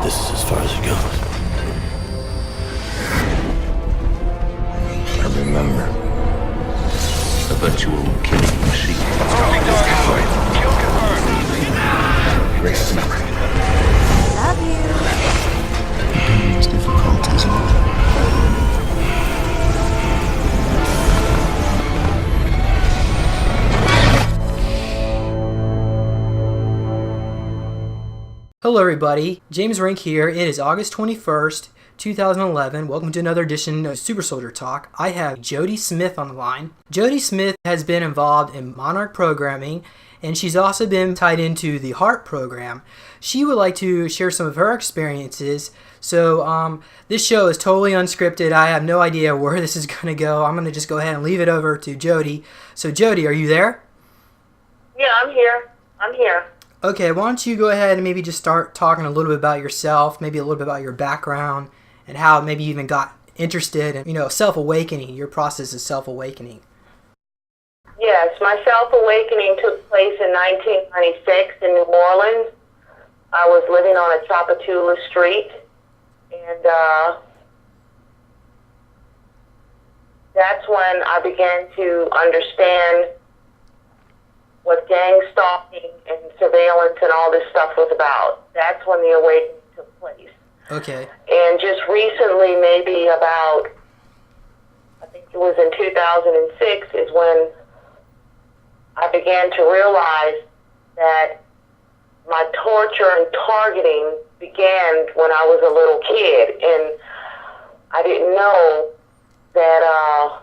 This is as far as it goes. I remember. The virtual killing machine. Kill confirmed. Grace is not ready. Love you. It's difficult, isn't it? Hello everybody, James Rink here. It is August 21st, 2011. Welcome to another edition of Super Soldier Talk. I have Jhodi Smit on the line. Jhodi Smit has been involved in Monarch programming, and she's also been tied into the HAARP program. She would like to share some of her experiences. So this show is totally unscripted. I have no idea where this is going to go. I'm going to just go ahead and leave it over to Jhodi. So Jhodi, are you there? Yeah, I'm here. Okay, why don't you go ahead and maybe just start talking a little bit about yourself, maybe a little bit about your background, and how maybe you even got interested in, self-awakening, your process of self-awakening. Yes, my self-awakening took place in 1996 in New Orleans. I was living on a Chapatula Street, and that's when I began to understand what gang stalking and surveillance and all this stuff was about. That's when the awakening took place. Okay. And just recently, maybe about, I think it was in 2006, is when I began to realize that my torture and targeting began when I was a little kid. And I didn't know that,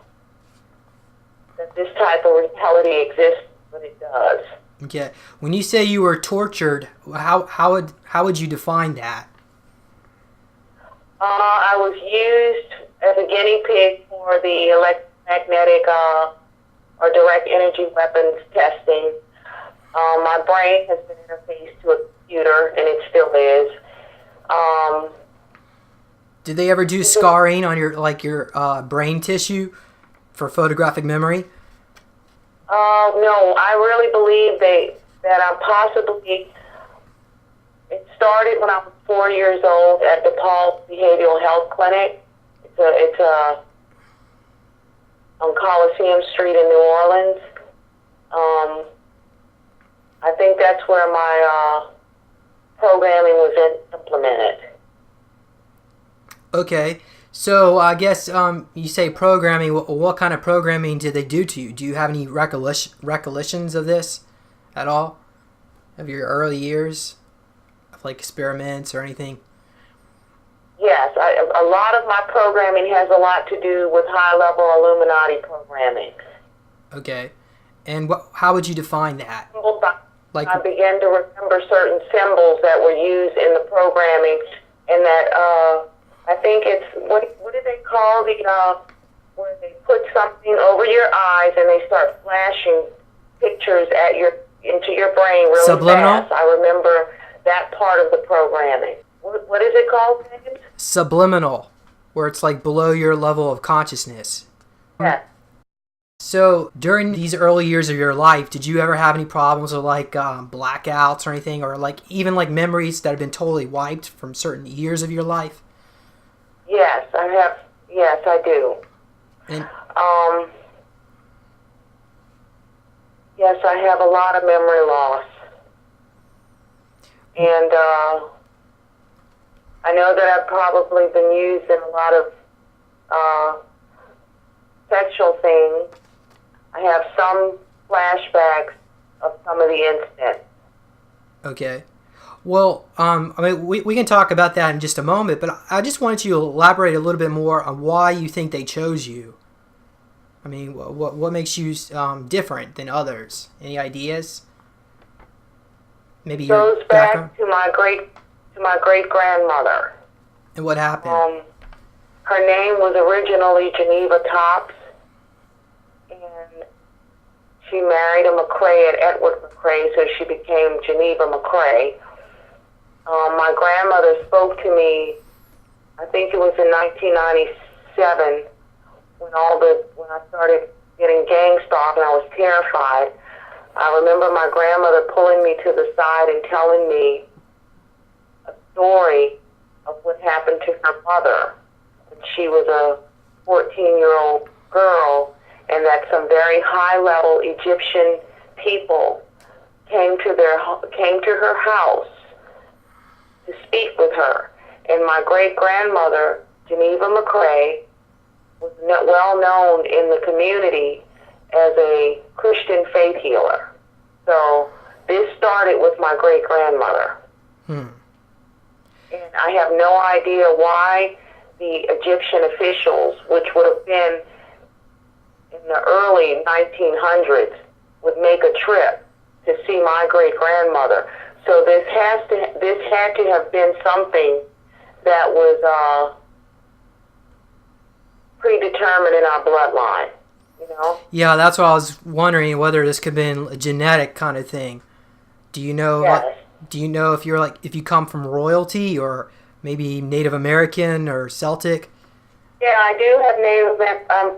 that this type of reality exists. But it does. Okay. When you say you were tortured, how would you define that? I was used as a guinea pig for the electromagnetic or direct energy weapons testing. My brain has been interfaced to a computer, and it still is. Did they ever do scarring on your brain tissue for photographic memory? No, I really believe that I'm possibly. It started when I was 4 years old at DePaul Behavioral Health Clinic. It's on Coliseum Street in New Orleans. I think that's where my programming was implemented. Okay. So I guess you say programming. What kind of programming did they do to you? Do you have any recollections of this at all? Of your early years? Of like experiments or anything? Yes. A lot of my programming has a lot to do with high-level Illuminati programming. Okay. And how would you define that? I began to remember certain symbols that were used in the programming, and that I think it's, what do they call where they put something over your eyes and they start flashing pictures into your brain really Subliminal? fast. I remember that part of the programming. What is it called, James? Subliminal, where it's like below your level of consciousness. Yes. So during these early years of your life, did you ever have any problems with like blackouts or anything, or like even like memories that have been totally wiped from certain years of your life? Yes, I have. Yes, I do. And yes, I have a lot of memory loss. And I know that I've probably been used in a lot of sexual things. I have some flashbacks of some of the incidents. Okay. Well, we can talk about that in just a moment, but I just wanted you to elaborate a little bit more on why you think they chose you. I mean, what makes you different than others? Any ideas? Maybe your Goes background? back to my great grandmother. And what happened? Her name was originally Geneva Tops, and she married a McCrae at Edward McCrae, so she became Geneva McCrae. My grandmother spoke to me, I think it was in 1997, when I started getting gang stalked and I was terrified. I remember my grandmother pulling me to the side and telling me a story happened to her mother when she was a 14-year-old girl, and that some very high-level Egyptian people came to her house to speak with her. And my great-grandmother, Geneva McCrae, was well known in the community as a Christian faith healer. So this started with my great-grandmother. And I have no idea why the Egyptian officials, which would have been in the early 1900s, would make a trip to see my great-grandmother. So this had to have been something that was predetermined in our bloodline, you know? Yeah, that's what I was wondering, whether this could have been a genetic kind of thing. Do you know? Yes. Do you know if you come from royalty, or maybe Native American or Celtic? Yeah, I do have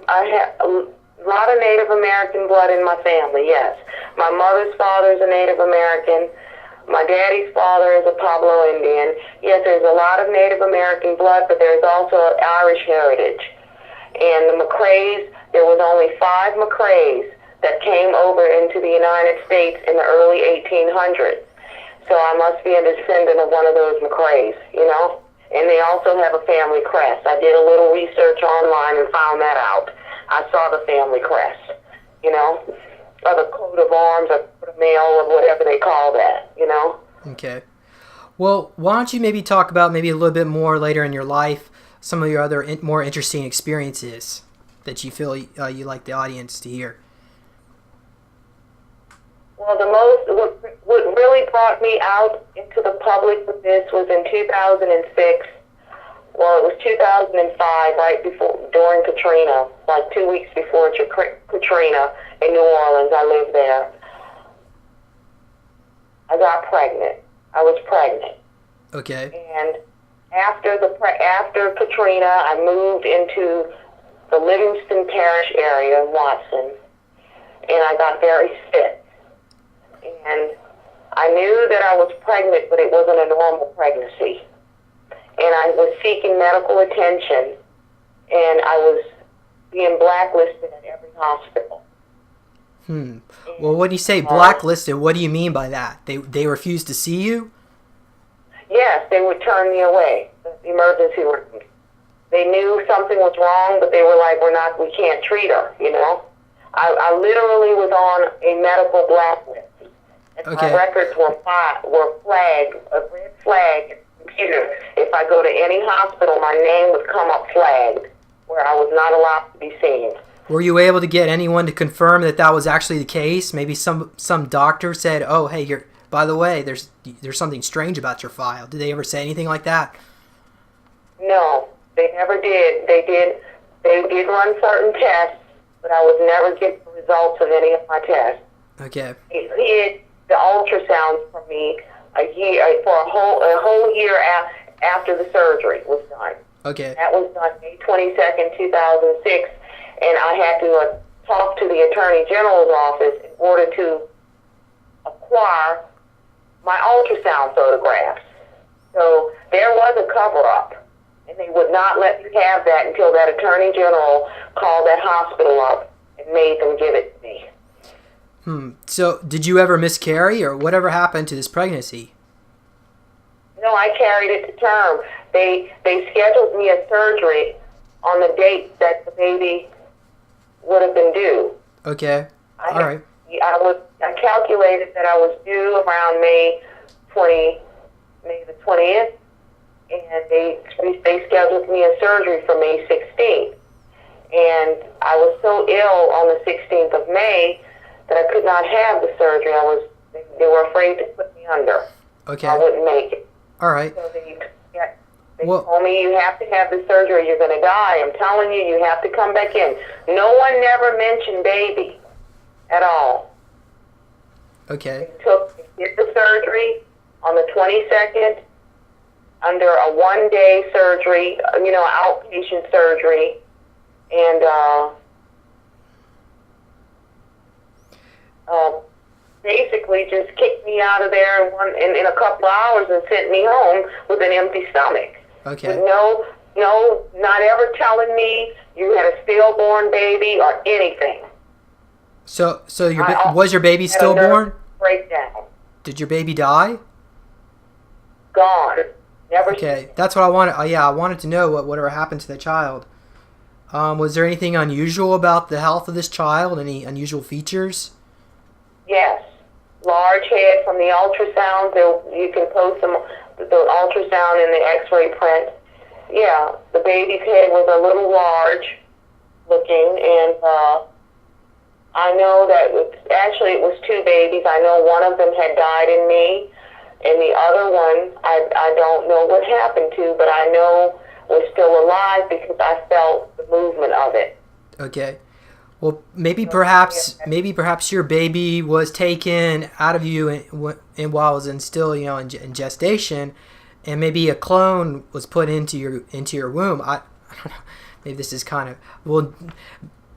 I have a lot of Native American blood in my family. Yes, my mother's father is a Native American. My daddy's father is a Pueblo Indian. Yes, there's a lot of Native American blood, but there's also Irish heritage. And the McCraes, there was only 5 McCraes that came over into the United States in the early 1800s. So I must be a descendant of one of those McCraes, you know? And they also have a family crest. I did a little research online and found that out. I saw the family crest, you know? Or the coat of arms, or the mail, or whatever they call that, you know? Okay. Well, why don't you maybe talk about maybe a little bit more later in your life, some of your other more interesting experiences that you feel you like the audience to hear? Well, what really brought me out into the public with this was in 2006. Well, it was 2005, right during Katrina, like 2 weeks before Katrina in New Orleans. I lived there. I got pregnant. I was pregnant. Okay. And after Katrina, I moved into the Livingston Parish area in Watson, and I got very sick. And I knew that I was pregnant, but it wasn't a normal pregnancy. And I was seeking medical attention, and I was being blacklisted at every hospital. Well, when you say blacklisted, what do you mean by that? They refused to see you? Yes, they would turn me away, the emergency room. They knew something was wrong, but they were like, we can't treat her, you know? I literally was on a medical blacklist. And Okay. my records were flagged, a red flag in the computer. If I go to any hospital, my name would come up flagged, where I was not allowed to be seen. Were you able to get anyone to confirm that was actually the case? Maybe some doctor said, "Oh, hey, by the way, there's something strange about your file." Did they ever say anything like that? No, they never did. They did run certain tests, but I was never getting the results of any of my tests. Okay. It hid the ultrasounds from me for a whole year after the surgery was done. Okay. That was done May 22nd, 2006, and I had to talk to the Attorney General's office in order to acquire my ultrasound photographs. So there was a cover-up, and they would not let me have that until that Attorney General called that hospital up and made them give it to me. So, did you ever miscarry, or whatever happened to this pregnancy? No, I carried it to term. They scheduled me a surgery on the date that the baby would have been due. Okay. All right. I calculated that I was due around May the 20th, and they scheduled me a surgery for May 16th. And I was so ill on the 16th of May that I could not have the surgery. They were afraid to put me under. Okay. I wouldn't make it. All right. So they told me, you have to have the surgery, you're going to die. I'm telling you, you have to come back in. No one never mentioned baby at all. Okay. They did the surgery on the 22nd under a 1-day surgery, outpatient surgery, and basically just kicked me out of there in a couple of hours and sent me home with an empty stomach. Okay. With not ever telling me you had a stillborn baby or anything. So was your baby Had a stillborn? nervous breakdown. Did your baby die? Gone. Never. Okay, that's what I wanted. I wanted to know whatever happened to the child. Was there anything unusual about the health of this child? Any unusual features? Yes. Large head from the ultrasound. You can post the ultrasound in the X-ray print. Yeah, the baby's head was a little large looking, and I know that it was two babies. I know one of them had died in me, and the other one I don't know what happened to, but I know was still alive because I felt the movement of it. Okay. Well, maybe perhaps your baby was taken out of you and while it was still in gestation, and maybe a clone was put into your womb. I don't know. Maybe this is kind of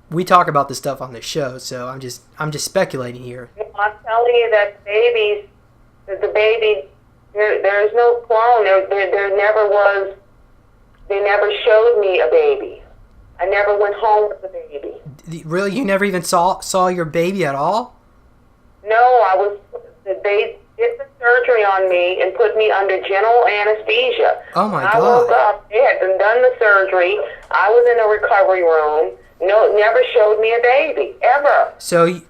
we talk about this stuff on the show, so I'm just speculating here. I'm telling you that the baby, there's no clone. There never was. They never showed me a baby. I never went home with a baby. Really, you never even saw your baby at all? No, they did the surgery on me and put me under general anesthesia. Oh my God! I woke up. They had done the surgery. I was in a recovery room. No, never showed me a baby ever. So,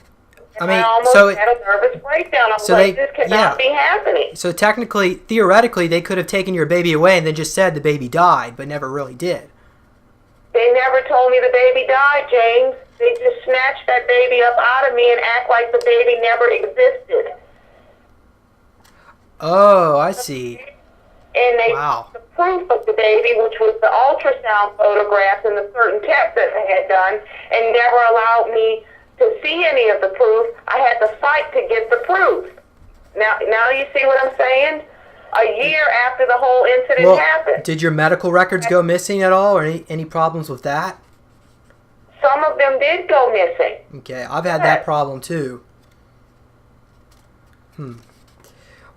I almost had a nervous breakdown. I was like, this cannot be happening. So theoretically, they could have taken your baby away and then just said the baby died, but never really did. They never told me the baby died, James. They just snatched that baby up out of me and act like the baby never existed. Oh, I see. And they Wow. the proof of the baby, which was the ultrasound photographs and the certain tests that they had done, and never allowed me to see any of the proof. I had to fight to get the proof. Now you see what I'm saying? A year after the whole incident happened. Did your medical records go missing at all, or any problems with that? Some of them did go missing. Okay, I've had that problem too.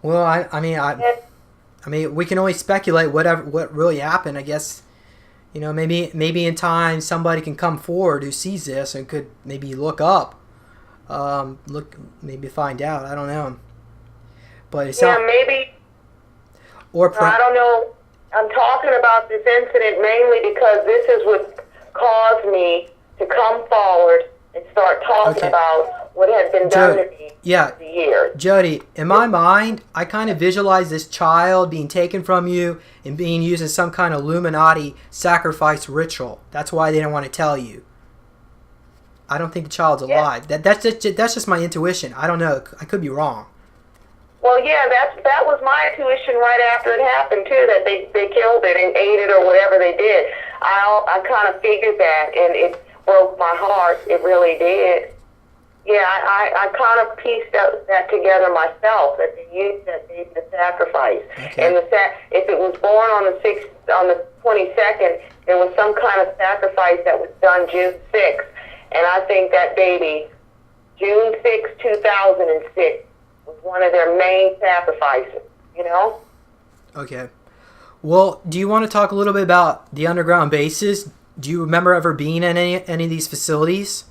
Well, I mean, we can only speculate what really happened. I guess, maybe in time somebody can come forward who sees this and could maybe look up, maybe find out. I don't know. But it's maybe. I don't know. I'm talking about this incident mainly because this is what caused me to come forward and start talking about what had been done to me for the years. Jhodi, in my mind, I kind of visualize this child being taken from you and being used in some kind of Illuminati sacrifice ritual. That's why they didn't want to tell you. I don't think the child's alive. That's just my intuition. I don't know. I could be wrong. Well, yeah, that was my intuition right after it happened too. That they killed it and ate it or whatever they did. I kind of figured that, and it broke my heart. It really did. Yeah, I kind of pieced that together myself. That they used that baby to sacrifice, and if it was born on the 22nd, there was some kind of sacrifice that was done June 6th, and I think that baby, June 6, 2006. was one of their main sacrifices, Okay. Well, do you want to talk a little bit about the underground bases? Do you remember ever being in any of these facilities?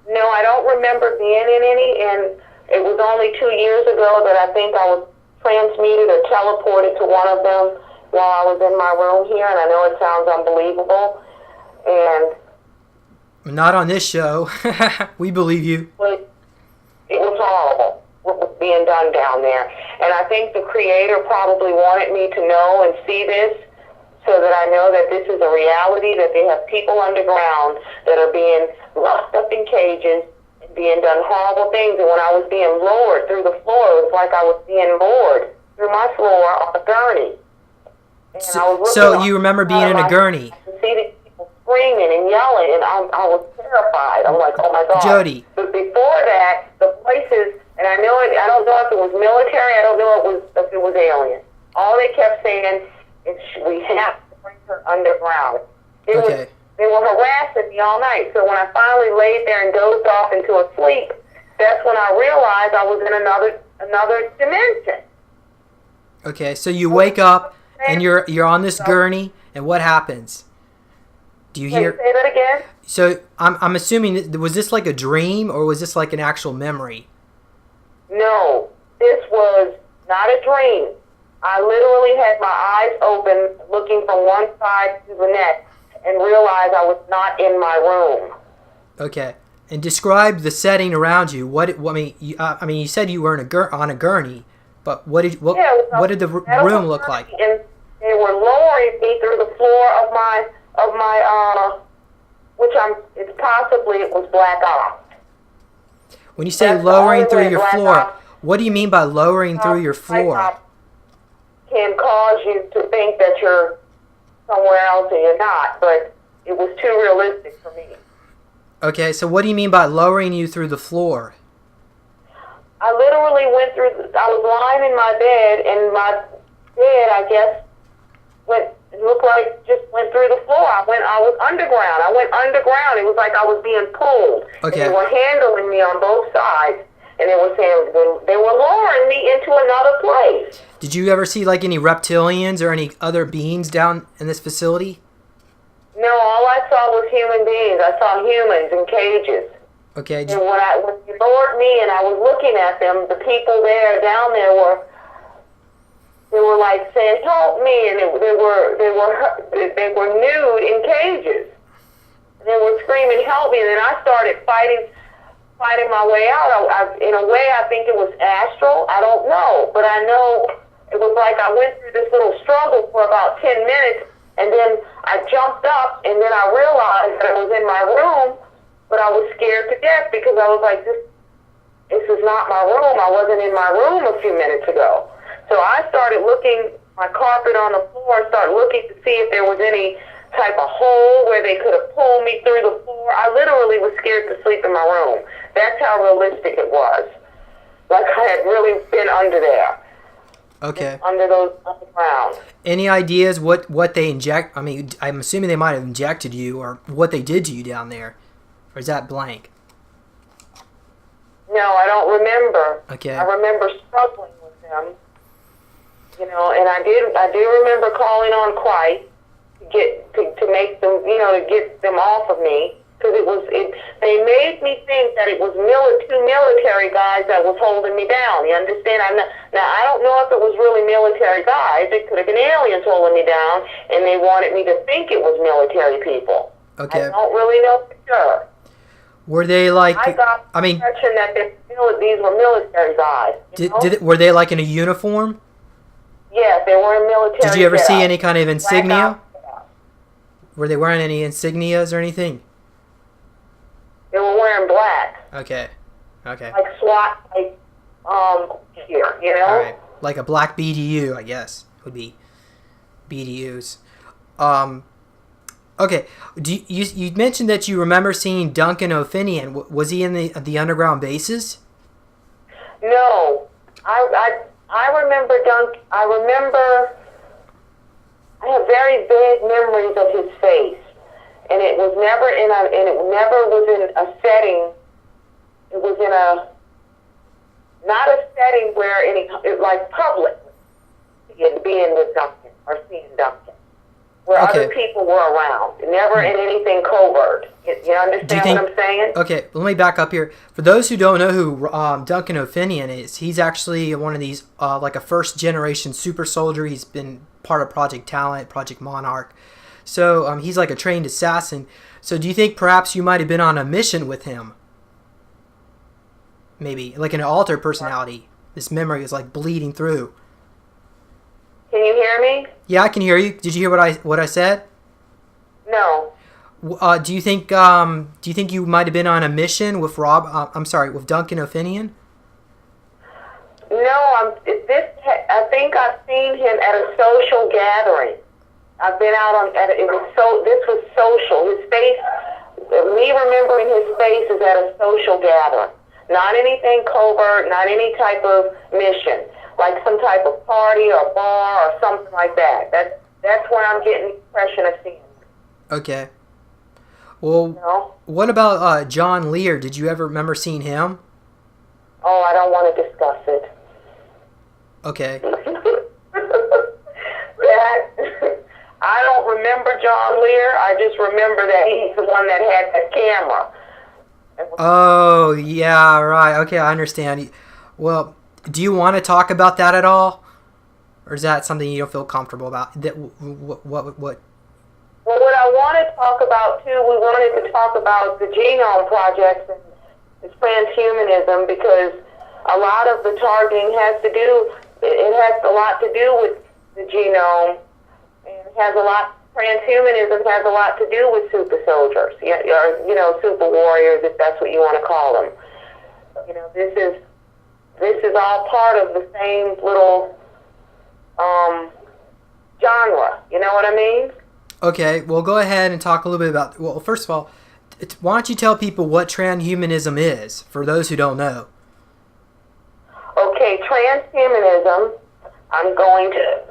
No, I don't remember being in any, and it was only 2 years ago that I think I was transmuted or teleported to one of them while I was in my room here, and I know it sounds unbelievable, and... Not on this show. We believe you. But it was horrible what was being done down there. And I think the Creator probably wanted me to know and see this so that I know that this is a reality, that they have people underground that are being locked up in cages and being done horrible things. And when I was being lowered through the floor, it was like I was being lowered through my floor on a gurney. And so you remember being in a gurney? I could see the people screaming and yelling, and I was terrified. I'm like, oh my God. Jhodi. But before that, the voices... And I don't know if it was military. I don't know if it was alien. All they kept saying is, we have to bring her underground. They were harassing me all night. So when I finally laid there and dozed off into a sleep, that's when I realized I was in another dimension. Okay, so you wake up and you're on this gurney, and what happens? Do you Can you hear? say that again? So I'm assuming was this like a dream or was this like an actual memory? No, this was not a dream. I literally had my eyes open, looking from one side to the next, and realized I was not in my room. Okay, and describe the setting around you. I mean, you said you were on a gurney, but what did the room look like? And they were lowering me through the floor of my it was black ops. When you say That's the lowering only through way your black floor, ops- what do you mean by lowering through your Black floor? ops can cause you to think that you're somewhere else and you're not, but it was too realistic for me. Okay, so what do you mean by lowering you through the floor? I literally went through. I was lying in my bed, and my bed, I guess, it looked like just went through the floor. I was underground. I went underground. It was like I was being pulled. Okay. And they were handling me on both sides, and they were saying they were lowering me into another place. Did you ever see like any reptilians or any other beings down in this facility? No, all I saw was human beings. I saw humans in cages. Okay. And when they lowered me and I was looking at them, the people down there were like saying, "Help me!" And they were nude in cages. And they were screaming, "Help me!" And then I started fighting my way out. In a way, I think it was astral. I don't know, but I know it was like I went through this little struggle for about 10 minutes, and then I jumped up, and then I realized that I was in my room, but I was scared to death because I was like, this is not my room. I wasn't in my room a few minutes ago. So I started looking, my carpet on the floor, started looking to see if there was any type of hole where they could have pulled me through the floor. I literally was scared to sleep in my room. That's how realistic it was. Like I had really been under there. Okay. Under the ground. Any ideas what they inject? I mean, I'm assuming they might have injected you or what they did to you down there. Or is that blank? No, I don't remember. Okay. I remember struggling with them. And I do remember calling on Christ to make them, to get them off of me, because they made me think that it was two military guys that was holding me down. You understand? Now I don't know if it was really military guys. It could have been aliens holding me down, and they wanted me to think it was military people. Okay. I don't really know for sure. Were they like? I got the impression that these were military guys. Were they like in a uniform? Yes, they were in military. Did you ever see getup. any kind of insignia? Black Were they wearing any insignias or anything? They were wearing black. Okay. Okay. Like SWAT type gear, All right. Like a black BDU, I guess, would be BDUs. Okay. You mentioned that you remember seeing Duncan O'Finian. Was he in the underground bases? No, I remember I have very vague memories of his face, and it was never was in a setting. It was in not a setting where like public being with Duncan or seeing Duncan, where other people were around. Never in anything covert. You understand what I'm saying? Okay, let me back up here. For those who don't know who Duncan O'Finian is, he's actually one of these, like a first-generation super soldier. He's been part of Project Talent, Project Monarch. So he's like a trained assassin. So do you think perhaps you might have been on a mission with him? Maybe, like an altered personality. This memory is like bleeding through. Can you hear me? Yeah, I can hear you. Did you hear what I said? No. Do you think you might have been on a mission with with Duncan O'Finian? No, I think I've seen him at a social gathering. I've been out this was social. His face, me remembering his face is at a social gathering. Not anything covert, not any type of mission, like some type of party or bar or something like that. That's where I'm getting the impression of seeing him. Okay. Well, what about John Lear? Did you ever remember seeing him? Oh, I don't want to discuss it. Okay. remember John Lear. I just remember that he's the one that had that camera. Oh, yeah, right. Okay, I understand. Well, do you want to talk about that at all? Or is that something you don't feel comfortable about? What? Well, what I want to talk about, too, we wanted to talk about the genome projects and transhumanism, because a lot of the targeting has to do, it has a lot to do with the genome, and transhumanism has a lot to do with super soldiers, or, super warriors, if that's what you want to call them. This is all part of the same little genre, you know what I mean? Okay, well, go ahead and talk a little bit about... Well, first of all, why don't you tell people what transhumanism is, for those who don't know? Okay, transhumanism, I'm going to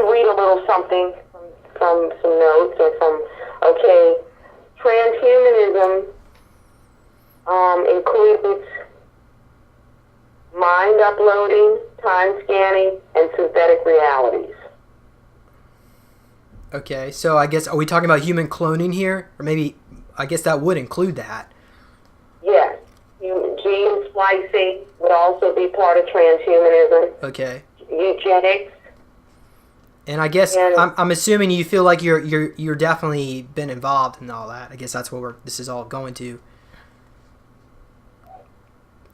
read a little something from some notes, okay, transhumanism includes mind uploading, time scanning, and synthetic realities. Okay, so I guess, are we talking about human cloning here? Or maybe, I guess that would include that. Yes. Gene splicing would also be part of transhumanism. Okay. Eugenics. And I guess, I'm assuming you feel like you're definitely been involved in all that. I guess that's what this is all going to.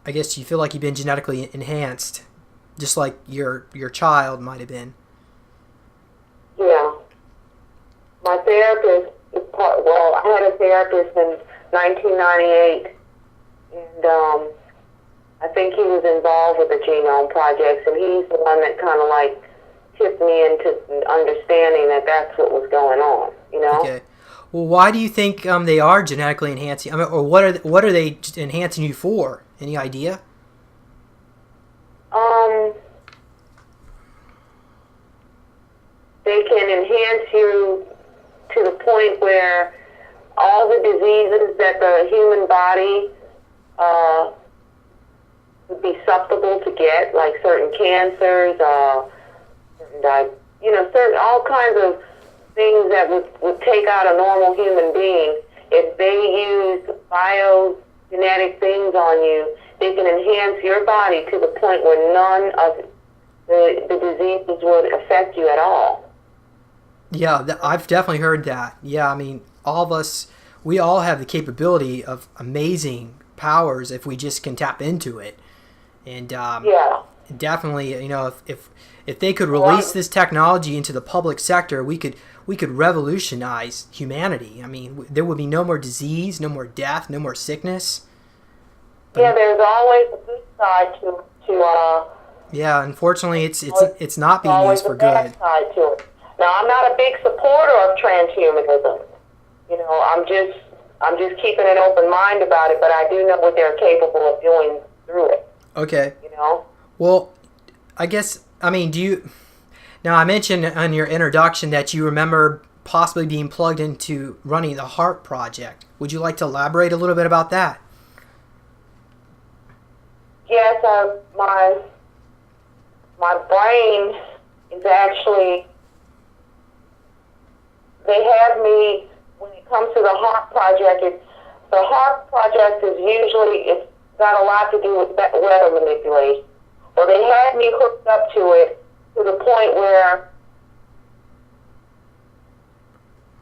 I guess you feel like you've been genetically enhanced, just like your child might have been. Yeah. My therapist, I had a therapist in 1998, and I think he was involved with the genome projects, and he's the one that kind of like tipped me into understanding that that's what was going on, you know? Okay. Well, why do you think they are genetically enhancing? I mean, or what are they enhancing you for? Any idea? They can enhance you to the point where all the diseases that the human body would be susceptible to get, like certain cancers, certain all kinds of things that would take out a normal human being. If they use biogenetic things on you, they can enhance your body to the point where none of the diseases would affect you at all. Yeah, I've definitely heard that. Yeah, I mean, all of us, we all have the capability of amazing powers if we just can tap into it. And definitely, if they could release this technology into the public sector, we could revolutionize humanity. I mean, there would be no more disease, no more death, no more sickness. Yeah, there's always a good side to yeah, unfortunately, it's not being used for good. Always a bad side to it. Now, I'm not a big supporter of transhumanism. I'm just keeping an open mind about it, but I do know what they're capable of doing through it. Okay. Well, now I mentioned on your introduction that you remember possibly being plugged into running the HAARP project. Would you like to elaborate a little bit about that? Yes, my brain is actually, they have me, when it comes to the HAARP project, the HAARP project is usually, it's got a lot to do with weather manipulation. Well, they had me hooked up to it to the point where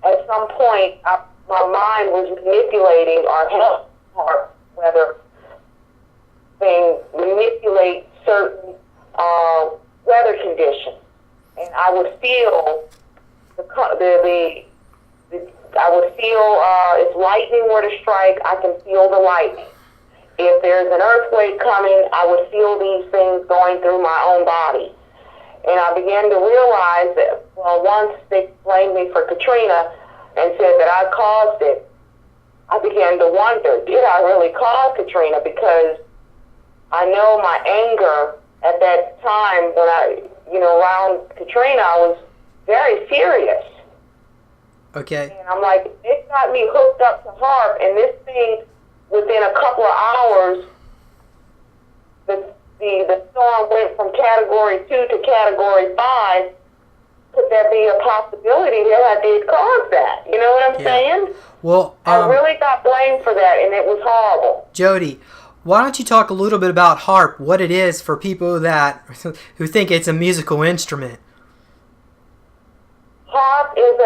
at some point my mind was manipulating our health, our weather thing, manipulate certain weather conditions. And I would feel I would feel if lightning were to strike, I can feel the lightning. If there's an earthquake coming, I would feel these things going through my own body. And I began to realize that, once they blamed me for Katrina and said that I caused it, I began to wonder, did I really cause Katrina? Because I know my anger at that time when around Katrina, I was very serious. Okay. And I'm like, it got me hooked up to HAARP, and this thing, within a couple of hours, the storm went from Category 2 to Category 5, could there be a possibility that I did cause that? You know what I'm saying? Well, I really got blamed for that, and it was horrible. Jhodi, why don't you talk a little bit about harp, what it is for people that who think it's a musical instrument? HAARP is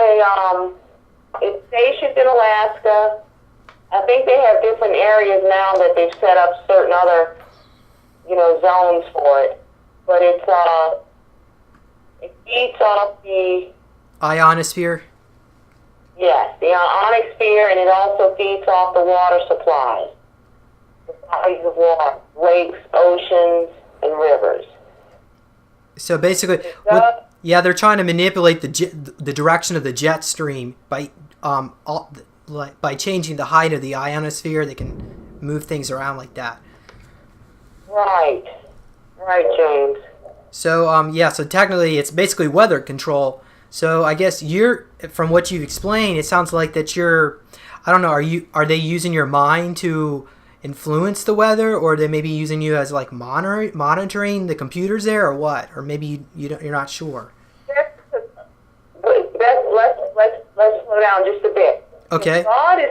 it's stationed in Alaska. I think they have different areas now that they've set up certain other, zones for it. But it feeds off the Ionosphere? yes, the ionosphere, and it also feeds off the water supplies, the bodies of water, lakes, oceans, and rivers. So basically, they're trying to manipulate the direction of the jet stream by by changing the height of the ionosphere. They can move things around like that. Right, James. So so technically it's basically weather control. So I guess from what you've explained, it sounds like that I don't know, are they using your mind to influence the weather, or are they maybe using you as like monitoring the computers there, or what? Or maybe you're not sure. Let's slow down just a bit. Okay. God is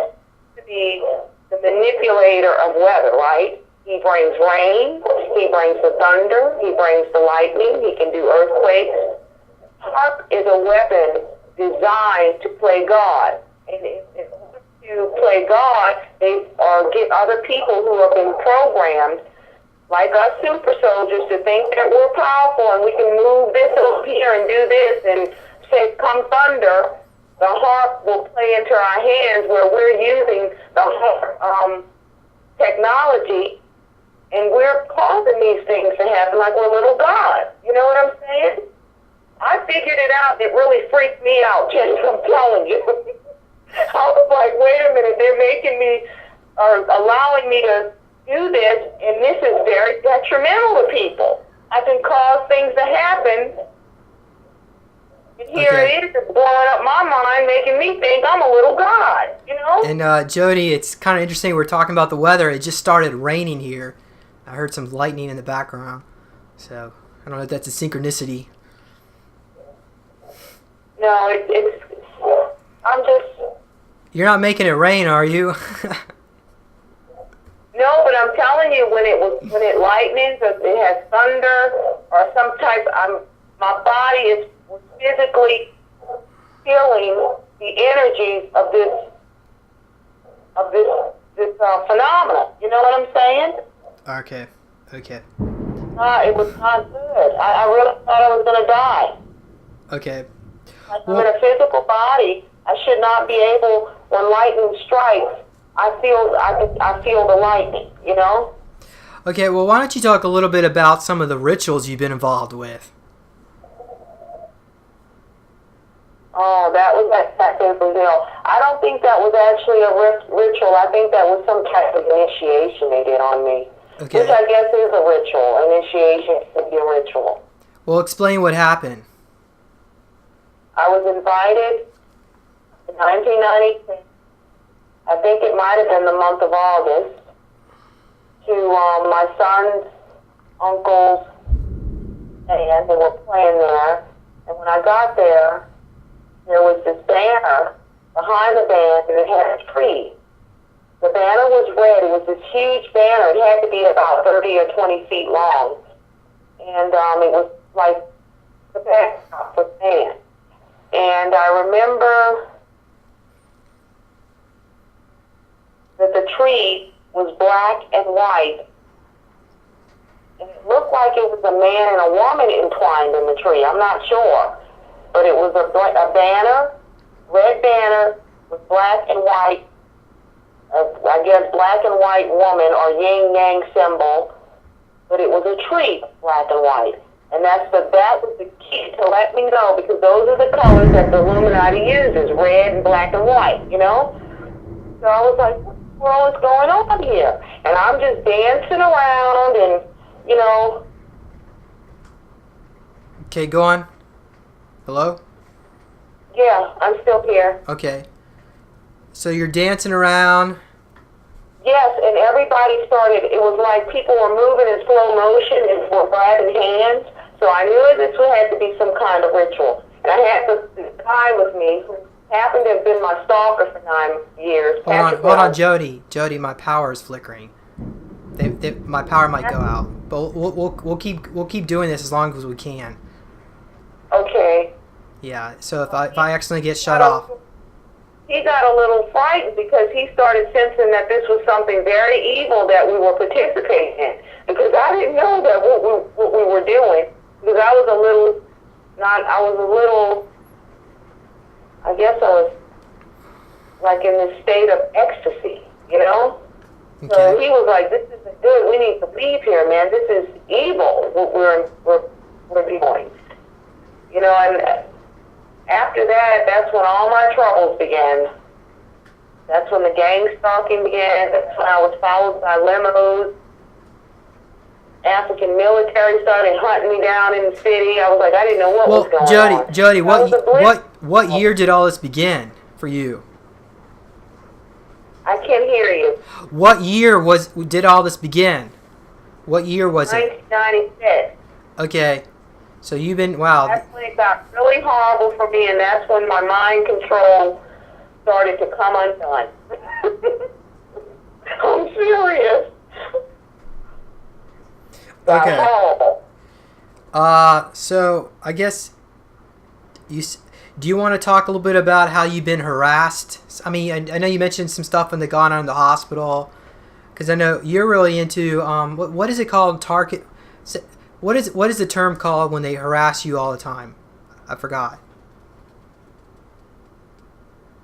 to be the manipulator of weather, right? He brings rain, he brings the thunder, he brings the lightning, he can do earthquakes. HAARP is a weapon designed to play God. And in order to play God, they get other people who have been programmed, like us super soldiers, to think that we're powerful and we can move this over here and do this, and say, come thunder, the HAARP will play into our hands where we're using the HAARP technology, and we're causing these things to happen like we're little gods. You know what I'm saying? I figured it out. It really freaked me out, James, I'm telling you. I was like, wait a minute, they're making me, or allowing me to do this, and this is very detrimental to people. I can cause things to happen, and here it is, it's blowing up my mind, making me think I'm a little god, And Jhodi, it's kind of interesting, we're talking about the weather. It just started raining here. I heard some lightning in the background. So, I don't know if that's a synchronicity. No, I'm just... You're not making it rain, are you? No, but I'm telling you, when it lightens, or it has thunder, or some type, my body was physically feeling the energies of this phenomenon. You know what I'm saying? Okay. It was not good. I really thought I was going to die. Okay. I'm in a physical body. I should not be able, when lightning strikes, I feel the lightning, Okay, well, why don't you talk a little bit about some of the rituals you've been involved with? Oh, that was back in Brazil. I don't think that was actually a ritual. I think that was some type of initiation they did on me. Okay. Which I guess is a ritual. Initiation could be a ritual. Well, explain what happened. I was invited in 1996, I think it might have been the month of August, to my son's uncle's band. They were playing there. And when I got there was this banner behind the band, and it had a tree. The banner was red. It was this huge banner. It had to be about 30 or 20 feet long. And it was like the backdrop for the band. And I remember that the tree was black and white. And it looked like it was a man and a woman entwined in the tree. I'm not sure. But it was a banner, red banner with black and white, I guess black and white woman or yin-yang symbol. But it was a tree, black and white. And that was the key to let me know, because those are the colors that the Illuminati uses, red and black and white, So I was like, what the world is going on here? And I'm just dancing around and, Okay, go on. Hello? Yeah, I'm still here. Okay. So you're dancing around. Yes, and everybody started, it was like people were moving in slow motion and were grabbing hands. So I knew this had to be some kind of ritual. And I had this guy with me who happened to have been my stalker for 9 years. Hold on, Jhodi. Jhodi, my power is flickering. My power might go out, but we'll keep doing this as long as we can. Okay. Yeah. So if I accidentally get shut off. He got a little frightened because he started sensing that this was something very evil that we were participating in. Because I didn't know that what we were doing. Because I was a little, I guess I was like in this state of ecstasy, you know? Okay. So he was like, this isn't good. We need to leave here, man. This is evil, what we're doing. You know, and after that, that's when all my troubles began. That's when the gang stalking began. That's when I was followed by limos. African military started hunting me down in the city. I was like, I didn't know what was going on. Jhodi, what year did all this begin for you? I can't hear you. What year did all this begin? What year was it? 1996. Okay. So you've been, wow. That's when it got really horrible for me, and that's when my mind control started to come undone. I'm serious. Okay. Horrible. So I guess do you want to talk a little bit about how you've been harassed? I mean, I know you mentioned some stuff when they gone on in the hospital, because I know you're really into what is it called? Target. What is the term called when they harass you all the time? I forgot.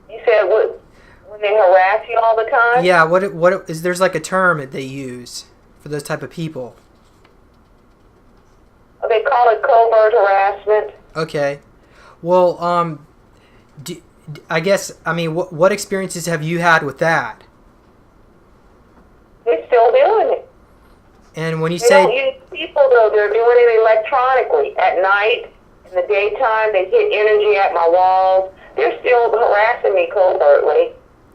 You said when they harass you all the time? Yeah. What is there's like a term that they use for those type of people? They call it covert harassment. Okay. Well, I guess, I mean, what experiences have you had with that? They're still doing it. And when you They say don't use people, though. They're doing it electronically. At night, in the daytime, they hit energy at my walls. They're still harassing me covertly.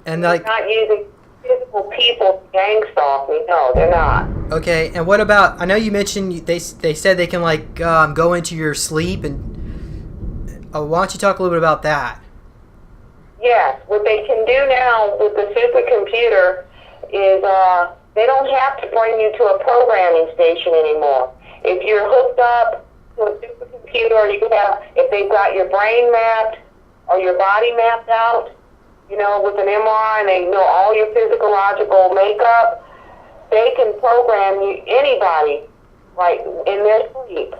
and They're like not using physical people to gang stalk me. No, they're not. okay, and what about? I know you mentioned they said they can like go into your sleep and. Why don't you talk a little bit about that? Yes, what they can do now with the supercomputer is they don't have to bring you to a programming station anymore. If you're hooked up to a supercomputer, or if they've got your brain mapped or your body mapped out, you know, with an MRI, and they know all your physiological makeup, they can program you, anybody, right, in their sleep.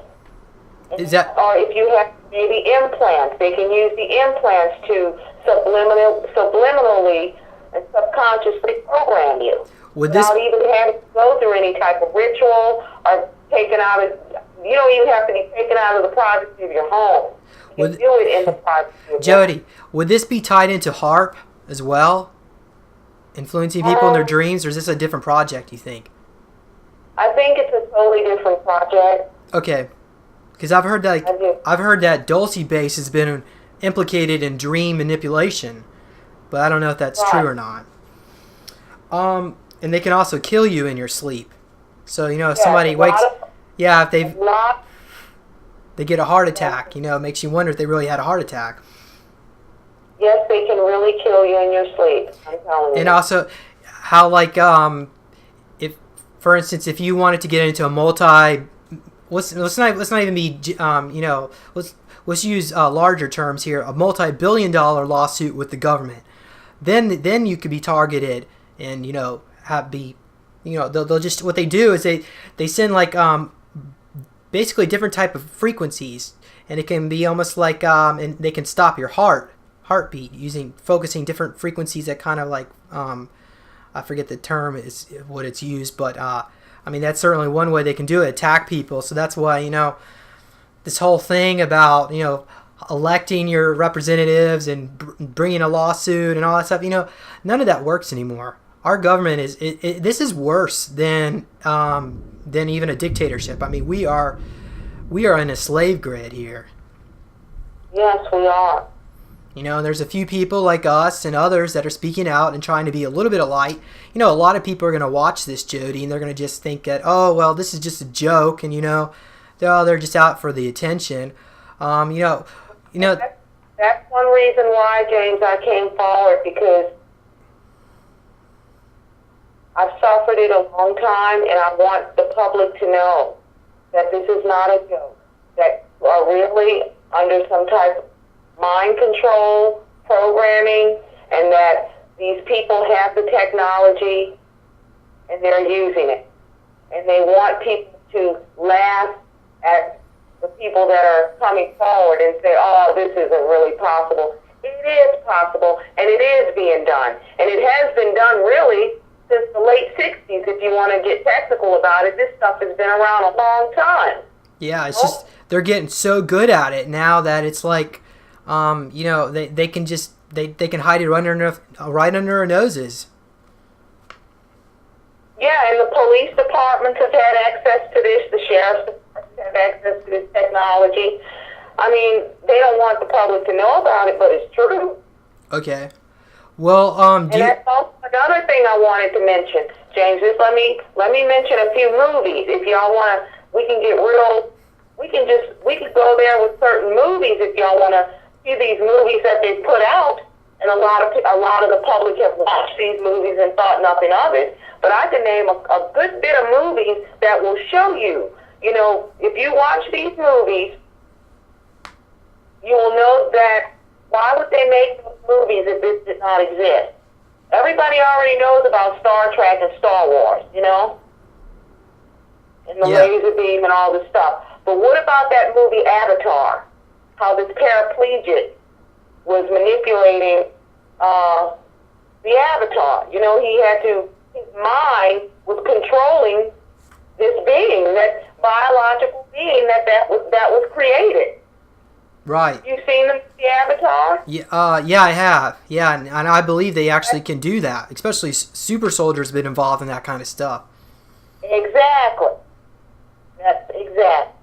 Is that Or if you have maybe implants, they can use the implants to subliminally and subconsciously program you without even having to go through any type of ritual or taken out of. You don't even have to be taken out of the privacy of your home. You can do it in the privacy of your home. Jhodi, would this be tied into HAARP as well? Influencing people in their dreams, or is this a different project, you think? I think it's a totally different project. Okay. Because I've heard that Dulce Base has been implicated in dream manipulation, but I don't know if that's true or not. And they can also kill you in your sleep. So you know, if somebody wakes, if they get a heart attack, you know, it makes you wonder if they really had a heart attack. Yes, they can really kill you in your sleep. I'm telling you. And also, how like if, for instance, if you wanted to get into a let's not even be you know, let's use larger terms here, a multi-billion-dollar lawsuit with the government, then you could be targeted, and you know, they'll just, what they do is they send like basically different type of frequencies, and it can be almost like and they can stop your heartbeat focusing different frequencies that kind of like I forget the term is what it's used, but I mean, that's certainly one way they can do it, attack people. So that's why, you know, this whole thing about, you know, electing your representatives and bringing a lawsuit and all that stuff, you know, none of that works anymore. Our government this is worse than even a dictatorship. I mean, we are in a slave grid here. Yes, we are. You know, there's a few people like us and others that are speaking out and trying to be a little bit of light. You know, a lot of people are going to watch this, Jhodi, and they're going to just think that, oh, well, this is just a joke, and, you know, they're just out for the attention. You know, You know, That's one reason why, James, I came forward, because I've suffered it a long time, and I want the public to know that this is not a joke, that you are really under some type of mind control programming, and that these people have the technology and they're using it. And they want people to laugh at the people that are coming forward and say, oh, this isn't really possible. It is possible, and it is being done. And it has been done really since the late 60s, if you want to get technical about it. This stuff has been around a long time. yeah, it's just they're getting so good at it now that it's like, you know, they can just they can hide it right under our noses. Yeah, and the police departments have had access to this. The sheriff's department have access to this technology. I mean, they don't want the public to know about it, but it's true. Okay. Well, And that's also another thing I wanted to mention, James. Just let me mention a few movies. If y'all want to, we can get real. We can go there with certain movies if y'all want to see these movies that they put out. And a lot of the public have watched these movies and thought nothing of it. But I can name a good bit of movies that will show you. You know, if you watch these movies, you will know that why would they make those movies if this did not exist? Everybody already knows about Star Trek and Star Wars, you know, and the laser beam and all this stuff. But what about that movie Avatar? How this paraplegic was manipulating the avatar. You know, his mind was controlling this being, that biological being that was created. right. You seen the Avatar? Yeah, yeah, I have. Yeah, and I believe they actually can do that. Especially super soldiers have been involved in that kind of stuff. Exactly. That's exact.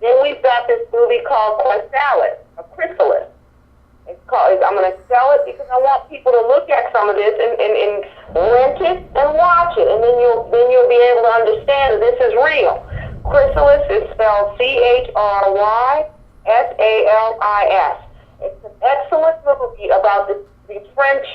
Then we've got this movie called Chrysalis. I'm going to sell it because I want people to look at some of this and rent it and watch it, and then you'll be able to understand that this is real. Chrysalis is spelled Chrysalis. It's an excellent movie about this French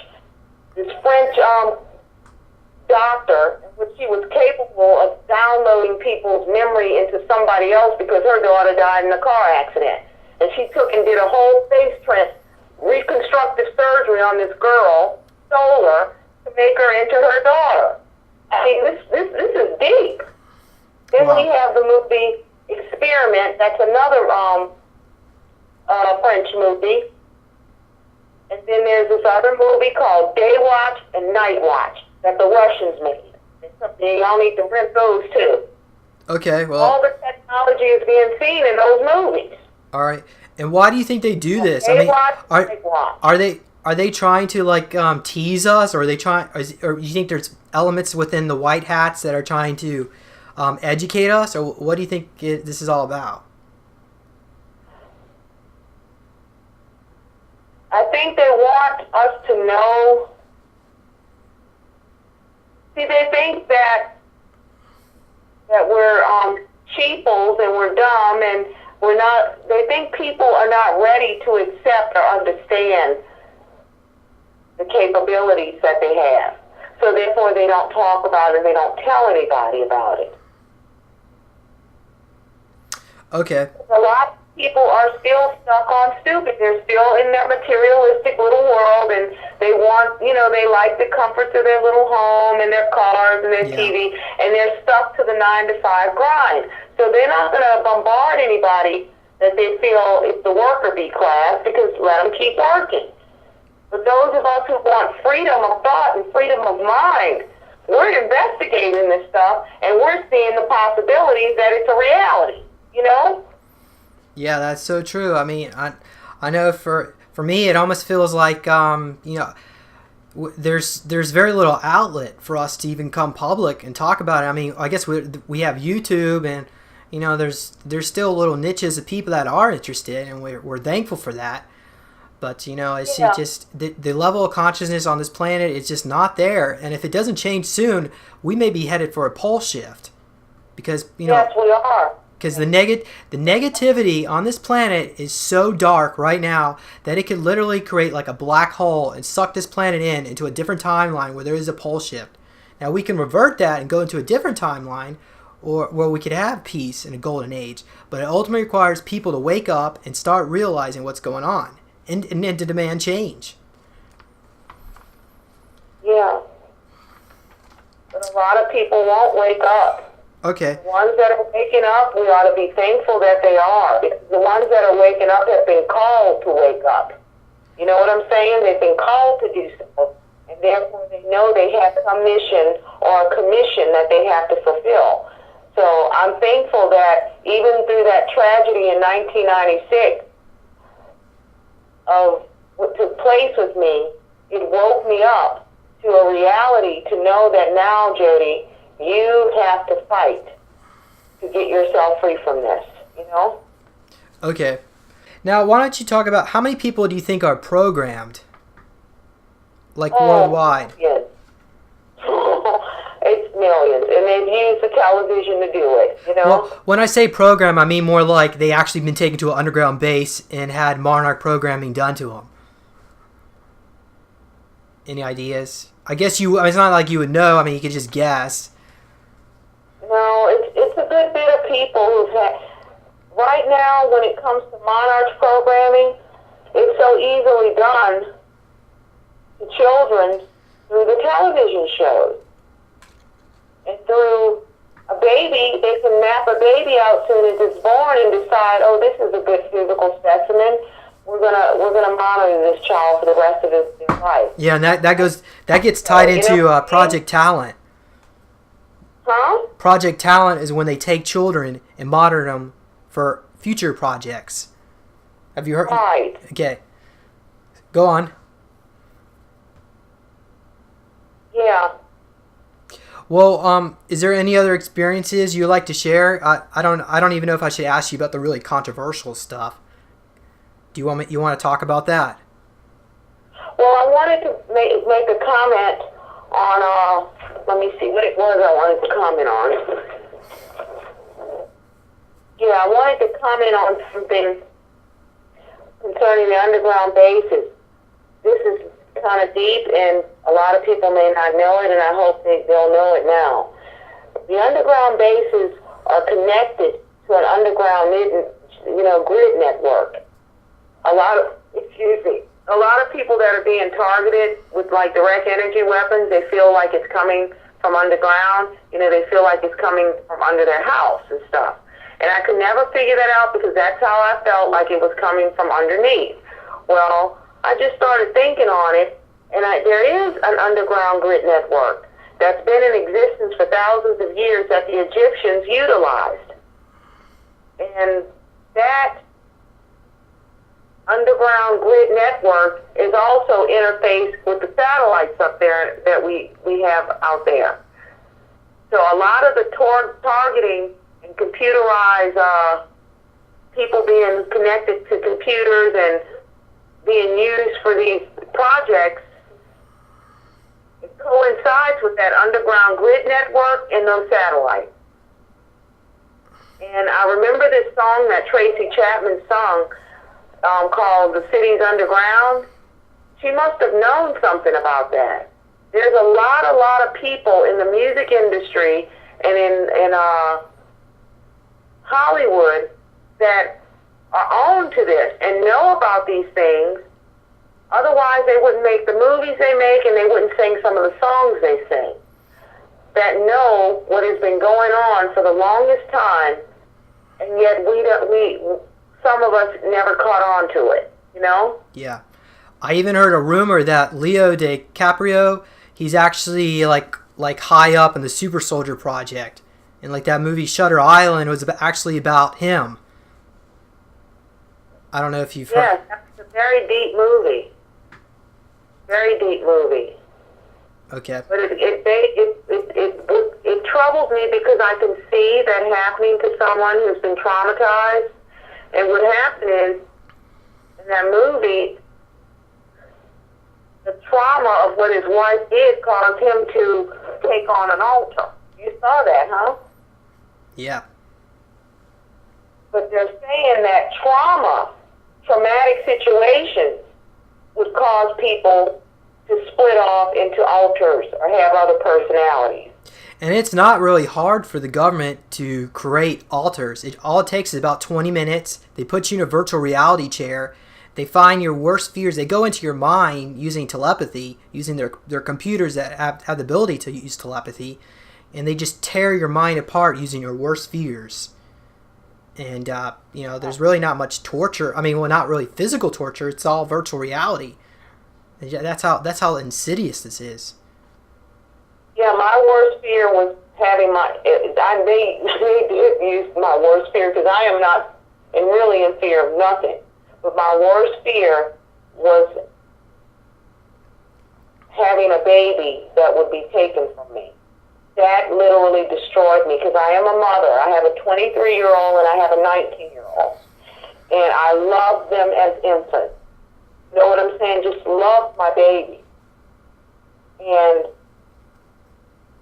doctor, in which she was capable of downloading people's memory into somebody else because her daughter died in a car accident, and she took and did a whole reconstructive surgery on this girl, stole her to make her into her daughter. I mean, this is deep. Then we have the movie Experiment. That's another French movie. And then there's this other movie called Day Watch and Night Watch that the Russians made. Y'all need to rent those too. Okay, well. All the technology is being seen in those movies. All right. And why do you think they do this? I mean, are they trying to like tease us, or are they trying, or you think there's elements within the white hats that are trying to educate us, or what do you think this is all about? I think they want us to know. See, they think that we're sheeples and we're dumb and we're not. They think people are not ready to accept or understand the capabilities that they have. So therefore, they don't talk about it and they don't tell anybody about it. Okay. A lot of people are still stuck on stupid. They're still in their materialistic little world, and they want, they like the comforts of their little home and their cars and their TV, and they're stuck to the 9-to-5 grind. So they're not going to bombard anybody that they feel is the worker bee class, because let them keep working. But those of us who want freedom of thought and freedom of mind, we're investigating this stuff, and we're seeing the possibilities that it's a reality, Yeah, that's so true. I mean, I know for me, it almost feels like, there's very little outlet for us to even come public and talk about it. I mean, I guess we have YouTube, and, there's still little niches of people that are interested, and we're thankful for that. But, it's just the level of consciousness on this planet is just not there. And if it doesn't change soon, we may be headed for a pole shift. Because, Yes, we are. Because the negativity on this planet is so dark right now that it could literally create like a black hole and suck this planet into a different timeline where there is a pole shift. Now we can revert that and go into a different timeline, or where we could have peace in a golden age. But it ultimately requires people to wake up and start realizing what's going on and to demand change. Yeah. But a lot of people won't wake up. Okay. The ones that are waking up, we ought to be thankful that they are. Because the ones that are waking up have been called to wake up. You know what I'm saying? They've been called to do so. And therefore they know they have some mission or a commission that they have to fulfill. So I'm thankful that even through that tragedy in 1996 of what took place with me, it woke me up to a reality to know that now, Jhodi, you have to fight to get yourself free from this, you know? Okay. Now, why don't you talk about how many people do you think are programmed? Like worldwide? Yes. It's millions. And they've used the television to do it, you know? Well, when I say program, I mean more like they actually been taken to an underground base and had Monarch programming done to them. Any ideas? I guess it's not like you would know. I mean, you could just guess. No, it's a good bit of people who've had... Right now, when it comes to Monarch programming, it's so easily done to children through the television shows. And through a baby, they can map a baby out soon as it's born and decide, oh, this is a good physical specimen. We're gonna monitor this child for the rest of his life. Yeah, and that gets tied into Project Talent. Huh? Project Talent is when they take children and monitor them for future projects. Have you heard? Right. Okay. Go on. Yeah. Well, is there any other experiences you'd like to share? I don't even know if I should ask you about the really controversial stuff. Do you want to talk about that? Well, I wanted to make a comment on, let me see what it was I wanted to comment on. Yeah, I wanted to comment on something concerning the underground bases. This is kind of deep, and a lot of people may not know it, and I hope they'll know it now. The underground bases are connected to an underground grid network. A lot of people that are being targeted with like direct energy weapons, they feel like it's coming from underground. They feel like it's coming from under their house and stuff. And I could never figure that out because that's how I felt like it was coming from underneath. Well, I just started thinking on it, and there is an underground grid network that's been in existence for thousands of years that the Egyptians utilized. And that underground grid network is also interfaced with the satellites up there that we have out there. So a lot of the targeting and computerized people being connected to computers and being used for these projects, it coincides with that underground grid network and those satellites. And I remember this song that Tracy Chapman sung called The City's Underground. She must have known something about that. There's a lot of people in the music industry and in Hollywood that are on to this and know about these things. Otherwise, they wouldn't make the movies they make, and they wouldn't sing some of the songs they sing. That know what has been going on for the longest time, and yet some of us never caught on to it. Yeah, I even heard a rumor that Leo DiCaprio, he's actually like high up in the Super Soldier Project, and like that movie Shutter Island was actually about him. I don't know if you've heard. Yes, that's a very deep movie. Very deep movie. Okay. But it troubles me because I can see that happening to someone who's been traumatized. And what happened is, in that movie, the trauma of what his wife did caused him to take on an altar. You saw that, huh? Yeah. But they're saying that traumatic situations would cause people to split off into alters or have other personalities. And it's not really hard for the government to create alters. All it takes is about 20 minutes. They put you in a virtual reality chair. They find your worst fears. They go into your mind using telepathy, using their computers that have the ability to use telepathy. And they just tear your mind apart using your worst fears. And, there's really not much torture. I mean, well, not really physical torture. It's all virtual reality. That's how insidious this is. Yeah, my worst fear was having they did use my worst fear because I am not really in fear of nothing. But my worst fear was having a baby that would be taken from me. That literally destroyed me because I am a mother. I have a 23-year-old and I have a 19-year-old. And I love them as infants. You know what I'm saying? Just love my baby. And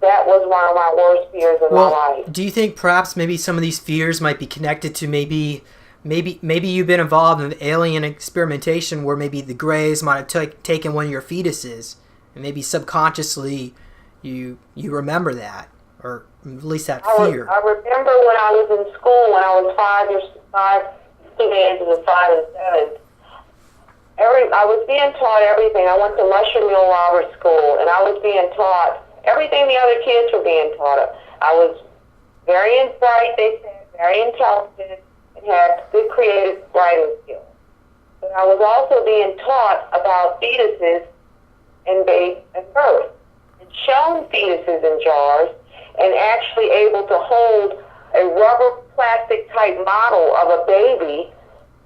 that was one of my worst fears in my life. Do you think perhaps maybe some of these fears might be connected to maybe you've been involved in alien experimentation where maybe the Greys might have taken one of your fetuses and maybe subconsciously you remember that, or at least that fear. I remember when I was in school, when I was 5 teenagers and 5 and 7. I was being taught everything. I went to Lusher Neal Roberts School, and I was being taught everything the other kids were being taught. I was very bright, they said, very intelligent, and had good creative writing skills. But I was also being taught about fetuses and birth, and shown fetuses in jars, and actually able to hold a rubber plastic type model of a baby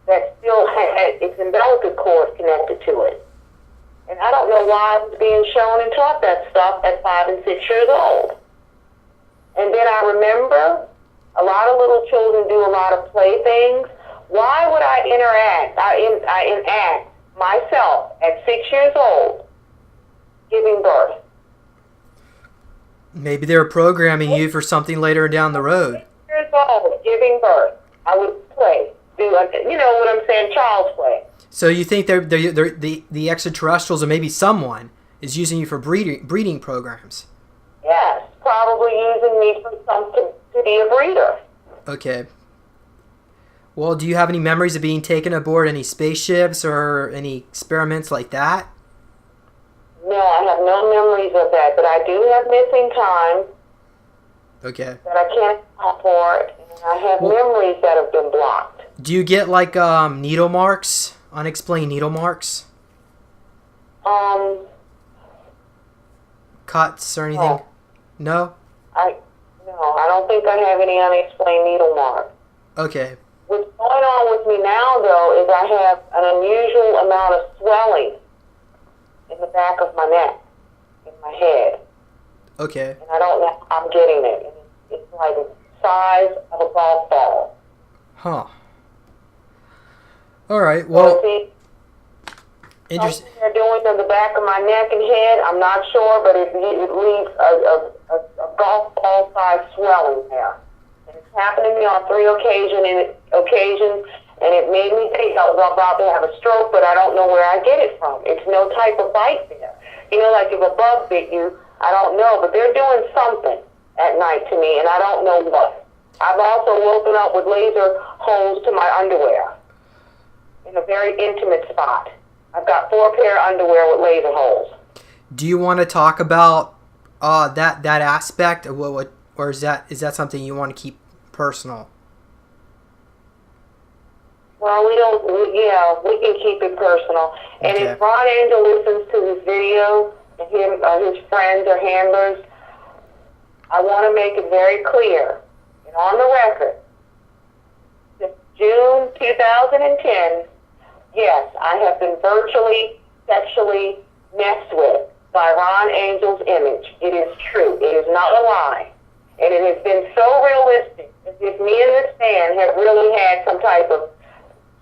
that still had its umbilical cord connected to it. And I don't know why I was being shown and taught that stuff at 5 and 6 years old. And then I remember a lot of little children do a lot of play things. Why would I interact? I enact myself at 6 years old giving birth. Maybe they were programming you for something later down the road. 6 years old giving birth. I would play. You know what I'm saying? Child's play. So you think the extraterrestrials or maybe someone is using you for breeding programs? Yes, probably using me to be a breeder. Okay. Well, do you have any memories of being taken aboard any spaceships or any experiments like that? No, I have no memories of that, but I do have missing time. Okay. That I can't account for, and I have memories that have been blocked. Do you get like needle marks, unexplained needle marks? Cuts or anything? No? I don't think I have any unexplained needle marks. Okay. What's going on with me now, though, is I have an unusual amount of swelling in the back of my neck, in my head. Okay. And I don't know how I'm getting it. It's like the size of a golf ball. Huh. All right. Well, something they're doing in the back of my neck and head, I'm not sure, but it leaves a golf ball size swelling there. And it's happened to me on 3 occasions, and it made me think I was about to have a stroke, but I don't know where I get it from. It's no type of bite there. You know, like if a bug bit you, I don't know, but they're doing something at night to me, and I don't know what. I've also woken up with laser holes to my underwear in a very intimate spot. I've got 4 pair of underwear with laser holes. Do you want to talk about that aspect, or is that something you want to keep personal? Well, we can keep it personal. And Okay. if Ron Angel listens to this video, and him or his friends or handlers, I want to make it very clear and on the record. Since June 2010, yes, I have been virtually sexually messed with by Ron Angel's image. It is true. It is not a lie. And it has been so realistic, as if me and this man have really had some type of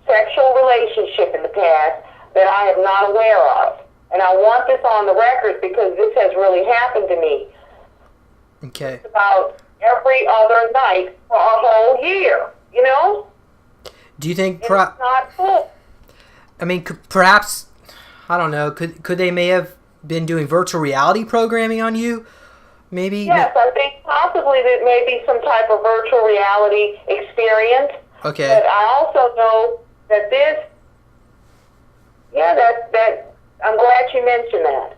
sexual relationship in the past that I am not aware of. And I want this on the record because this has really happened to me. Okay. It's about every other night for a whole year, you know? Do you think It's not cool. I mean, perhaps, I don't know, could they may have been doing virtual reality programming on you? Maybe? Yes, I think possibly that may be some type of virtual reality experience. Okay. But I also know that that I'm glad you mentioned that.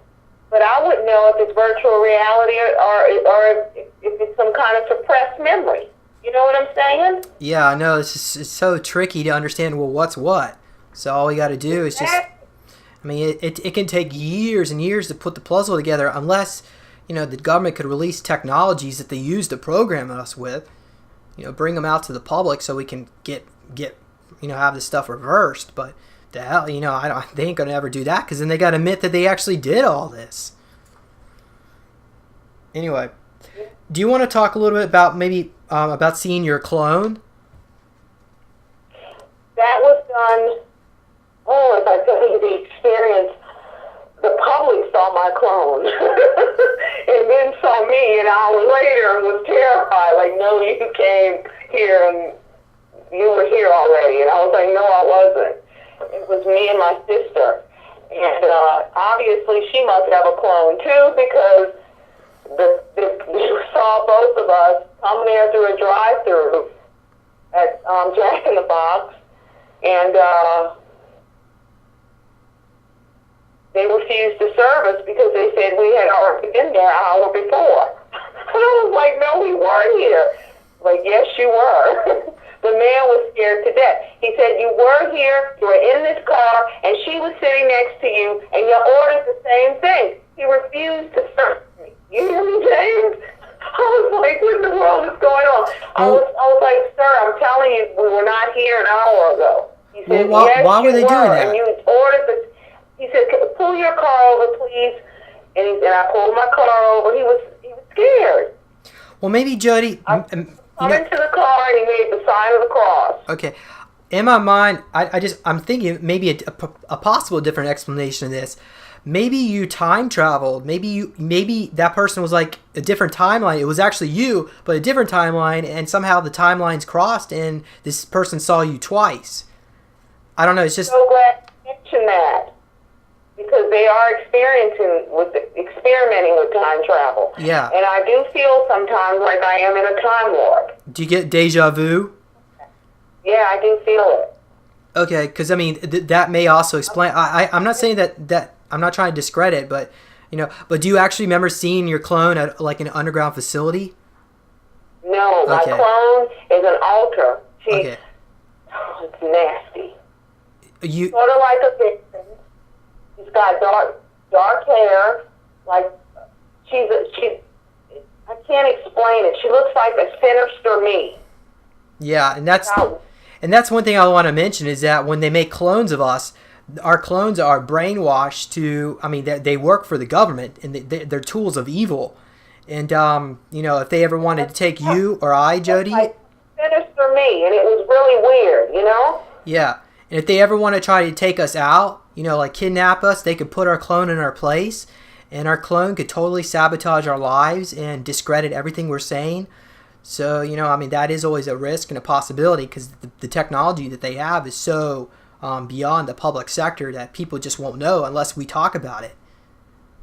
But I wouldn't know if it's virtual reality or if it's some kind of suppressed memory. You know what I'm saying? Yeah, I know. It's so tricky to understand, well, what's what. So all we got to do is just, I mean, it can take years and years to put the puzzle together unless, the government could release technologies that they use to program us with, bring them out to the public so we can get have this stuff reversed. But the hell, they ain't going to ever do that because then they got to admit that they actually did all this. Anyway, do you want to talk a little bit about maybe about seeing your clone? That was done, if I tell you the experience, the public saw my clone and then saw me an hour later and was terrified, like, no, you came here and you were here already. And I was like, no, I wasn't. It was me and my sister. And obviously she must have a clone too because you saw both of us come there through a drive-thru at Jack in the Box, and they refused to serve us because they said we had already been there an hour before. And I was like, no, we weren't here. Like, yes, you were. The man was scared to death. He said, you were here, you were in this car, and she was sitting next to you, and you ordered the same thing. He refused to serve me. You hear me, James? I was like, what in the world is going on? I was like, sir, I'm telling you, we were not here an hour ago. He said, well, yes, why were they doing that? And you ordered he said, pull your car over, please. And I pulled my car over. He was scared. Well, maybe, Jhodi, I got into the car and he made the sign of the cross. Okay. In my mind, I'm thinking maybe a possible different explanation of this. Maybe you time traveled. Maybe that person was like a different timeline. It was actually you, but a different timeline, and somehow the timelines crossed, and this person saw you twice. I don't know. It's just so glad you mentioned that because they are experimenting with time travel. Yeah. And I do feel sometimes like I am in a time warp. Do you get deja vu? Yeah, I do feel it. Okay, because I mean that may also explain. I'm not saying that I'm not trying to discredit, but but do you actually remember seeing your clone at like an underground facility? No, my clone is an altar. Okay. It's nasty. You sort of like a vixen. She's got dark hair. Like I can't explain it. She looks like a sinister me. Yeah, and that's one thing I want to mention is that when they make clones of us, our clones are brainwashed to. I mean, they work for the government and they're tools of evil. And if they ever wanted to take you or I, Jhodi, like sinister me, and it was really weird, Yeah, and if they ever want to try to take us out, like kidnap us, they could put our clone in our place, and our clone could totally sabotage our lives and discredit everything we're saying. So, that is always a risk and a possibility because the technology that they have is so beyond the public sector that people just won't know unless we talk about it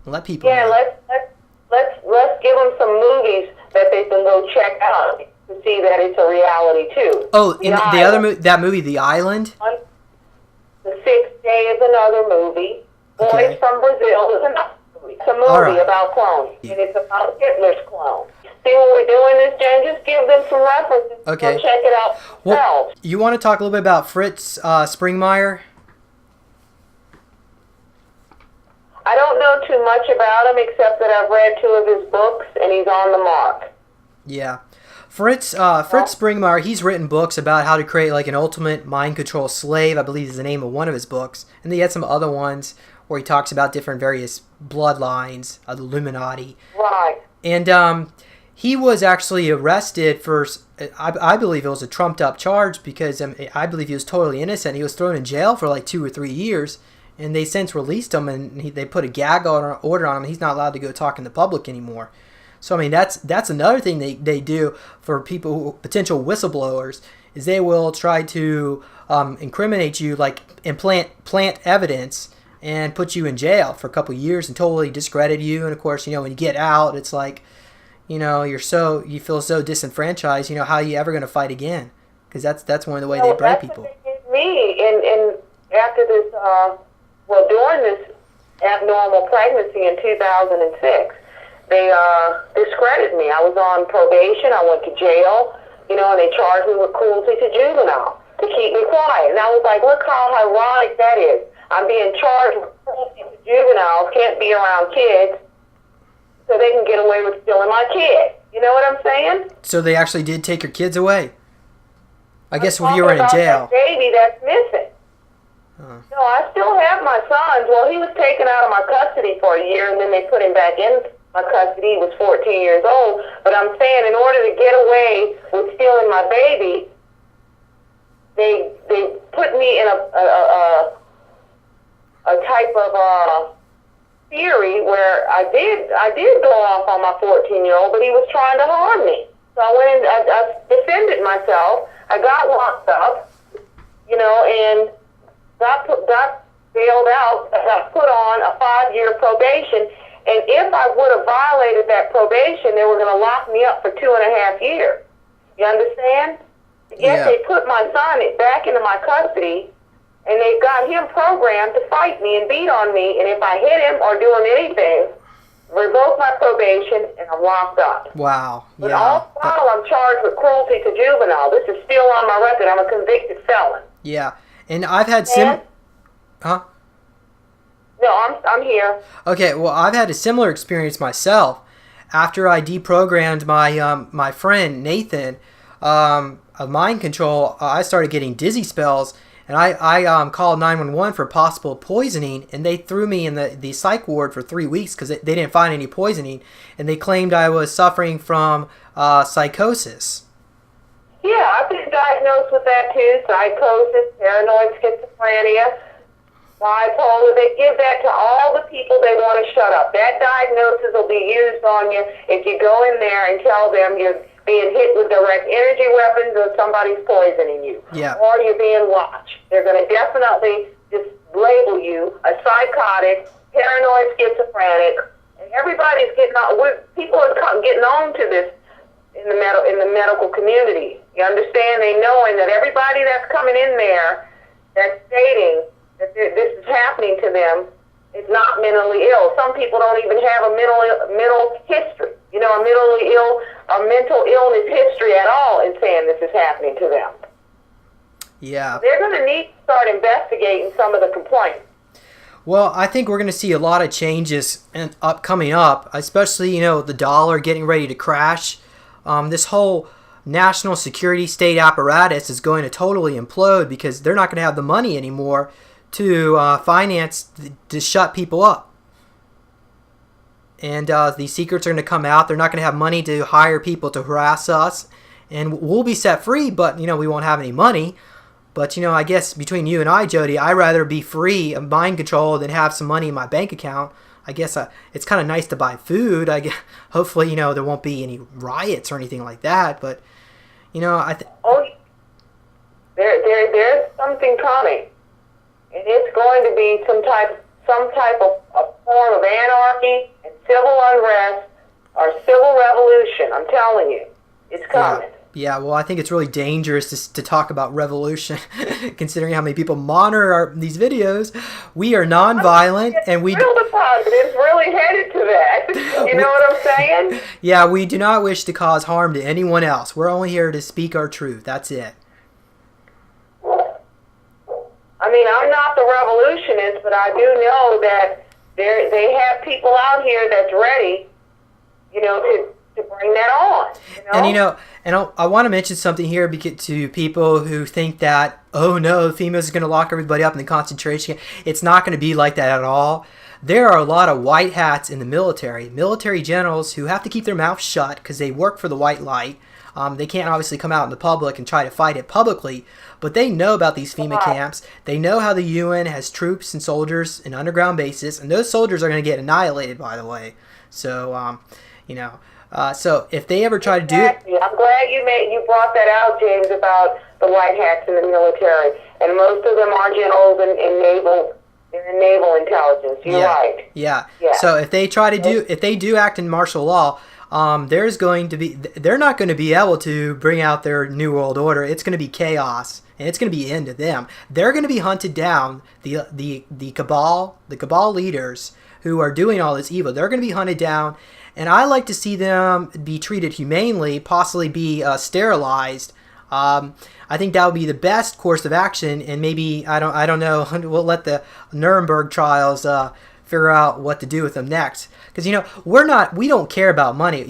and let people know. Let's give them some movies that they can go check out to see that it's a reality too. Oh, that movie, The Island? The Sixth Day is another movie. Okay. Boys from Brazil is another movie. It's a movie about clones, and it's about Hitler's clone. See what we're doing this, Jen? Just give them some references. Okay. Go check it out themselves. Well, you want to talk a little bit about Fritz Springmeier? I don't know too much about him except that I've read 2 of his books, and he's on the mark. Yeah. Fritz Springmeier, he's written books about how to create like an ultimate mind control slave, I believe is the name of one of his books. And he had some other ones where he talks about different various bloodlines of the Illuminati. Right. And he was actually arrested for, I believe it was a trumped up charge because I believe he was totally innocent. He was thrown in jail for like 2 or 3 years. And they since released him, and they put a gag order on him. He's not allowed to go talk in the public anymore. So, I mean, that's another thing they do for people, potential whistleblowers, is they will try to incriminate you, like plant evidence and put you in jail for a couple of years and totally discredit you. And of course, when you get out, it's like, you feel so disenfranchised. How are you ever going to fight again? Because that's one of the way they break people. That's what they did me. And after this, during this abnormal pregnancy in 2006, they discredited me. I was on probation. I went to jail, and they charged me with cruelty to juvenile to keep me quiet. And I was like, look how ironic that is. I'm being charged with cruelty to juveniles, can't be around kids, so they can get away with stealing my kid. You know what I'm saying? So they actually did take your kids away? I guess when you were in jail. That baby that's missing. No, I still have my sons. Well, he was taken out of my custody for a year, and then they put him back in my custody. He was 14 years old. But I'm saying, in order to get away with stealing my baby, they put me in a type of theory where I did go off on my 14-year-old, but he was trying to harm me. So I went in, I defended myself. I got locked up, and got bailed out. I got put on a 5-year probation. And if I would have violated that probation, they were going to lock me up for 2.5 years. You understand? Yes, they put my son back into my custody, and they got him programmed to fight me and beat on me. And if I hit him or do him anything, revoke my probation, and I'm locked up. Wow. But all the while, I'm charged with cruelty to juvenile. This is still on my record. I'm a convicted felon. Yeah, and I've had Huh? No, I'm here. Okay, well, I've had a similar experience myself. After I deprogrammed my friend Nathan of mind control, I started getting dizzy spells, and I called 911 for possible poisoning, and they threw me in the psych ward for 3 weeks because they didn't find any poisoning, and they claimed I was suffering from psychosis. Yeah, I've been diagnosed with that too. Psychosis, paranoid schizophrenia, bipolar. They give that to all the people they want to shut up. That diagnosis will be used on you if you go in there and tell them you're being hit with direct energy weapons or somebody's poisoning you. Yeah. Or you're being watched. They're going to definitely just label you a psychotic, paranoid schizophrenic, and everybody's getting on. People are getting on to this in the medical community. You understand? They knowing that everybody that's coming in there that's stating that this is happening to them is not mentally ill. Some people don't even have a mental history, a mental illness history at all in saying this is happening to them. Yeah. They're going to need to start investigating some of the complaints. Well, I think we're going to see a lot of changes coming up, especially, the dollar getting ready to crash. This whole national security state apparatus is going to totally implode because they're not going to have the money anymore to finance to shut people up. And these secrets are going to come out. They're not going to have money to hire people to harass us. And we'll be set free, but, we won't have any money. But, I guess between you and I, Jhodi, I'd rather be free of mind control than have some money in my bank account. I guess it's kind of nice to buy food. Hopefully, there won't be any riots or anything like that. But, there's something coming. And it's going to be some type of form of anarchy and civil unrest or civil revolution. I'm telling you, it's coming. Yeah, well, I think it's really dangerous to talk about revolution, considering how many people monitor these videos. We are nonviolent, and we... It's really headed to that. You know what I'm saying? Yeah, we do not wish to cause harm to anyone else. We're only here to speak our truth. That's it. I mean, I'm not the revolutionist, but I do know that they have people out here that's ready, to bring that on. And I want to mention something here to people who think that, oh no, females are going to lock everybody up in the concentration camp. It's not going to be like that at all. There are a lot of white hats in the military generals who have to keep their mouths shut because they work for the white light. They can't obviously come out in the public and try to fight it publicly, but they know about these FEMA camps. They know how the UN has troops and soldiers in underground bases, and those soldiers are going to get annihilated, by the way. So, so if they ever try to do it... I'm glad you brought that out, James, about the white hats in the military. and most of them are generals in naval. They're in naval intelligence. You're right. Yeah. Yeah. So if they do act in martial law, they're not going to be able to bring out their new world order. It's going to be chaos, and it's going to be the end of them. They're going to be hunted down. The cabal leaders who are doing all this evil, they're going to be hunted down, and I like to see them be treated humanely, possibly be sterilized. I think that would be the best course of action, and maybe I don't know. We'll let the Nuremberg trials figure out what to do with them next. Because we don't care about money.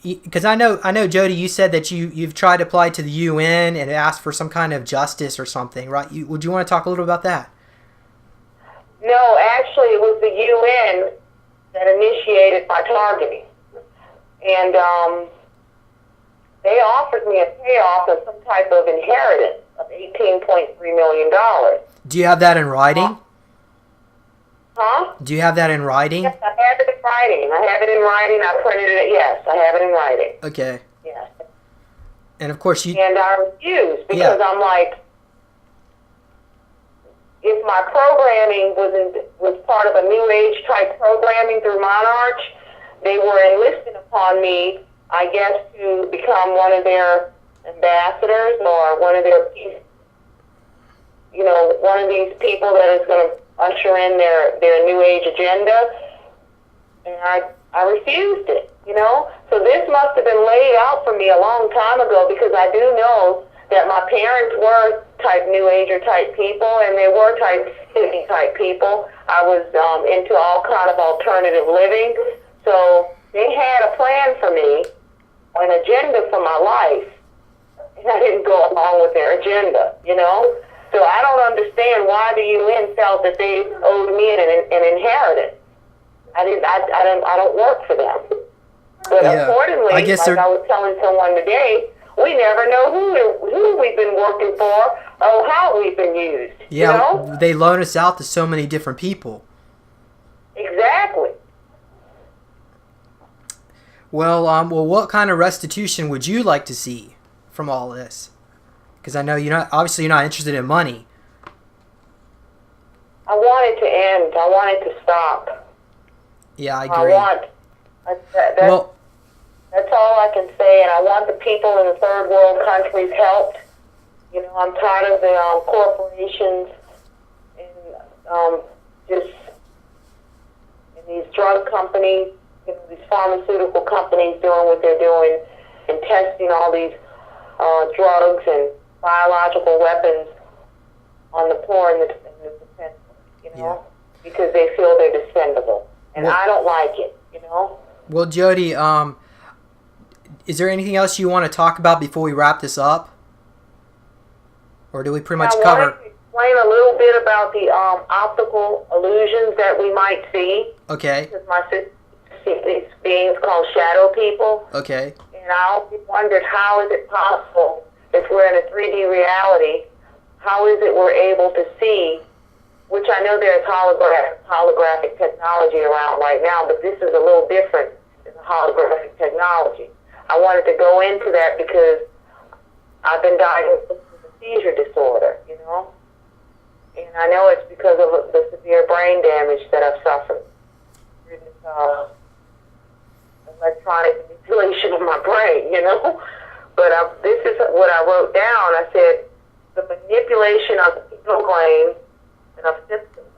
Because I know Jhodi, you said that you've tried to apply to the UN and ask for some kind of justice or something, right? Would you want to talk a little about that? No, actually, it was the UN that initiated my targeting, and they offered me a payoff of some type of inheritance of $18.3 million. Do you have that in writing? Huh? Do you have that in writing? Yes, I have it in writing. I printed it. Yes, I have it in writing. Okay. Yes. And of course And I refused because I'm like, if my programming was part of a New Age type programming through Monarch, they were enlisting upon me, I guess, to become one of their ambassadors or one of their, one of these people that is going to usher in their New Age agenda. And I refused it, So this must have been laid out for me a long time ago, because I do know that my parents were type New Ager type people, and they were type hippie type people. I was into all kind of alternative living. So they had a plan for me, an agenda for my life, and I didn't go along with their agenda, So I don't understand why the UN felt that they owed me an inheritance. I don't work for them. But accordingly, I guess like I was telling someone today, we never know who we've been working for or how we've been used. Yeah, they loan us out to so many different people. Exactly. Well, what kind of restitution would you like to see from all this? Because I know you're not interested in money. I want it to end. I want it to stop. Yeah, I agree. That's all I can say, and I want the people in the third world countries helped. I'm tired of the corporations and these drug companies, these pharmaceutical companies doing what they're doing and testing all these drugs and biological weapons on the poor and the defenseless, because they feel they're dispendable. And I don't like it, Well, Jhodi, is there anything else you want to talk about before we wrap this up? Or do we pretty much cover? I wanted to explain a little bit about the optical illusions that we might see. Okay. Because my sister sees these beings called shadow people. Okay. And I always wondered, how is it possible, if we're in a 3D reality, how is it we're able to see, which I know there's holographic technology around right now, but this is a little different than the holographic technology. I wanted to go into that because I've been diagnosed with a seizure disorder, and I know it's because of the severe brain damage that I've suffered through this electronic manipulation of my brain, But this is what I wrote down. I said, the manipulation of the pineal gland, an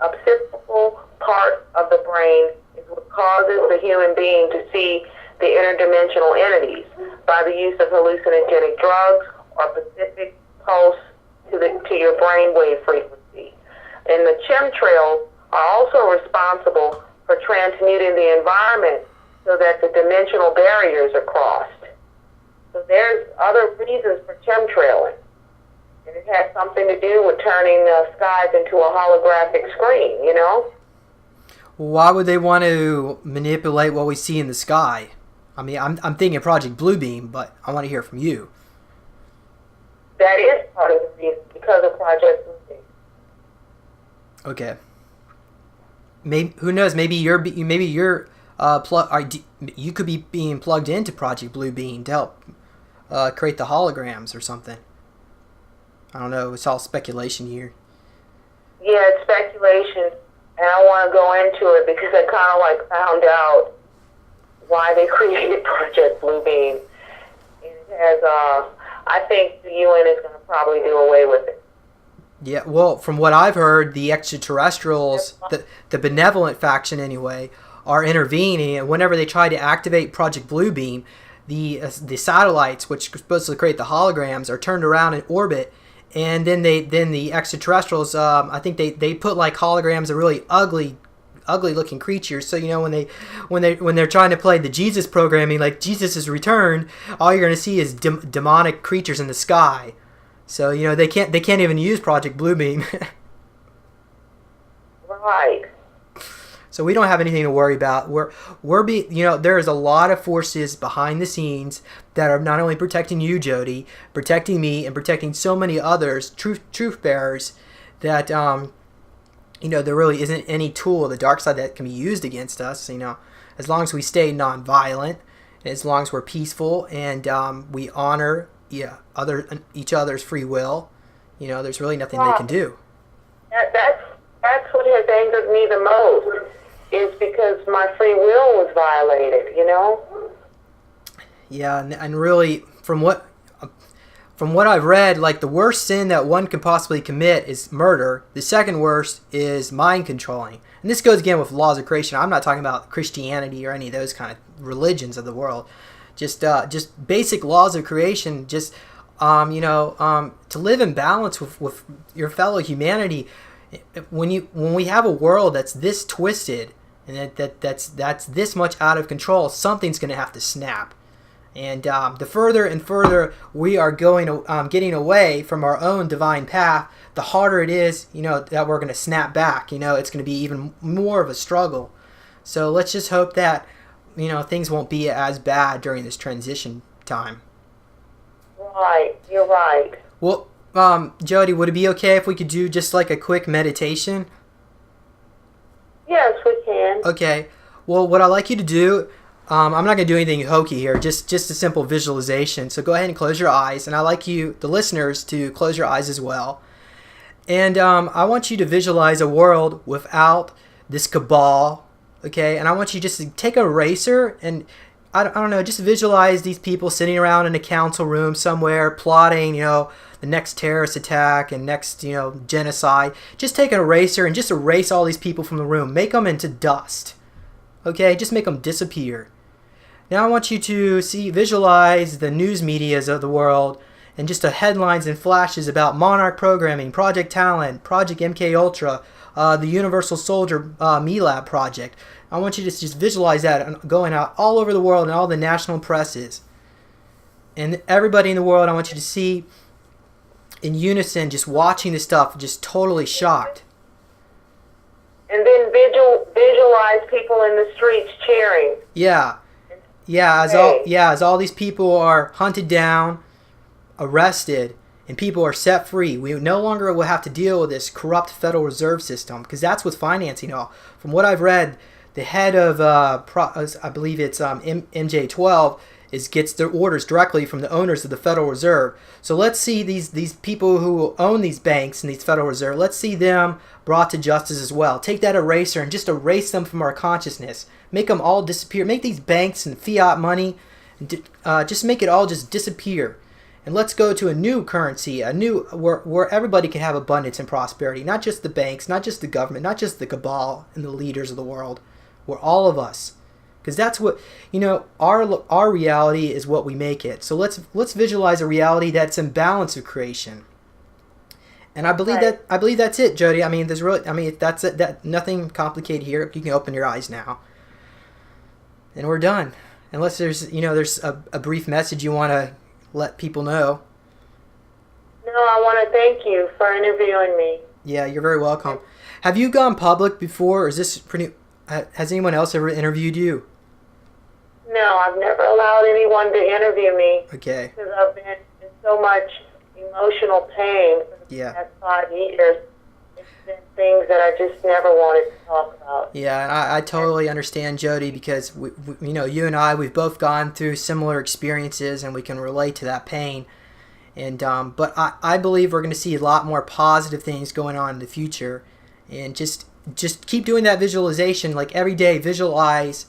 obsessical part of the brain, is what causes the human being to see the interdimensional entities by the use of hallucinogenic drugs or specific pulse to your brainwave frequency. And the chemtrails are also responsible for transmuting the environment so that the dimensional barriers are crossed. So there's other reasons for chemtrailing. And it has something to do with turning the skies into a holographic screen, Why would they want to manipulate what we see in the sky? I mean, I'm thinking Project Bluebeam, but I want to hear from you. That is part of the reason, because of Project Bluebeam. Okay. Maybe, who knows? Maybe you could be being plugged into Project Bluebeam to help create the holograms or something. I don't know. It's all speculation here. Yeah, it's speculation, and I want to go into it because I kind of like found out why they created Project Bluebeam. And it has, I think the UN is going to probably do away with it. Yeah, well, from what I've heard, the extraterrestrials, the benevolent faction anyway, are intervening, and whenever they try to activate Project Bluebeam, the satellites, which are supposed to create the holograms, are turned around in orbit, and then the extraterrestrials, I think they put like holograms of really ugly looking creatures. So when they're trying to play the Jesus programming, like Jesus is returned, all you're going to see is demonic creatures in the sky. So they can't even use Project Bluebeam. Right. So we don't have anything to worry about. There is a lot of forces behind the scenes that are not only protecting you, Jhodi, protecting me, and protecting so many others, truth bearers, that there really isn't any tool of the dark side that can be used against us. As long as we stay nonviolent, as long as we're peaceful, and we honor each other's free will, there's really nothing they can do. That's what has angered me the most, is because my free will was violated. Yeah, and really, from what I've read, like the worst sin that one could possibly commit is murder. The second worst is mind controlling, and this goes again with laws of creation. I'm not talking about Christianity or any of those kind of religions of the world. Just basic laws of creation. Just to live in balance with your fellow humanity. When we have a world that's this twisted and that's this much out of control, something's going to have to snap. And the further and further we are getting away from our own divine path, the harder it is, that we're going to snap back. It's going to be even more of a struggle. So let's just hope that, things won't be as bad during this transition time. Right, you're right. Well, Jhodi, would it be okay if we could do just like a quick meditation? Yes, we can. Okay. Well, what I'd like you to do, I'm not going to do anything hokey here, just a simple visualization. So go ahead and close your eyes, and I'd like you, the listeners, to close your eyes as well. And I want you to visualize a world without this cabal, okay? And I want you just to take an eraser and, I don't know, just visualize these people sitting around in a council room somewhere plotting, the next terrorist attack and next, genocide. Just take an eraser and just erase all these people from the room. Make them into dust. Okay? Just make them disappear. Now I want you to visualize the news medias of the world and just the headlines and flashes about Monarch programming, Project Talent, Project MK Ultra, the Universal Soldier MeLab project. I want you to just visualize that going out all over the world and all the national presses. And everybody in the world, I want you to see in unison, just watching this stuff, just totally shocked. And then visualize people in the streets cheering. Yeah. As all these people are hunted down, arrested, and people are set free. We no longer will have to deal with this corrupt Federal Reserve System, because that's what's financing all. From what I've read, the head of, I believe it's MJ12, gets their orders directly from the owners of the Federal Reserve. So let's see these people who own these banks and these Federal Reserve, let's see them brought to justice as well. Take that eraser and just erase them from our consciousness. Make them all disappear. Make these banks and fiat money, just make it all just disappear. And let's go to a new currency, where everybody can have abundance and prosperity. Not just the banks, not just the government, not just the cabal and the leaders of the world. We're all of us. Because that's what, our reality is what we make it. So let's visualize a reality that's in balance of creation. And I believe that's it, Jhodi. I mean, that's it. That nothing complicated here. You can open your eyes now. And we're done. Unless there's a brief message you want to let people know. No, I want to thank you for interviewing me. Yeah, you're very welcome. Have you gone public before, or is this has anyone else ever interviewed you? No, I've never allowed anyone to interview me. Okay. Because I've been in so much emotional pain for the past 5 years. It's been things that I just never wanted to talk about. Yeah, and I totally understand, Jhodi, because we, you and I, we've both gone through similar experiences, and we can relate to that pain. And but I believe we're going to see a lot more positive things going on in the future. And just keep doing that visualization. Like every day, visualize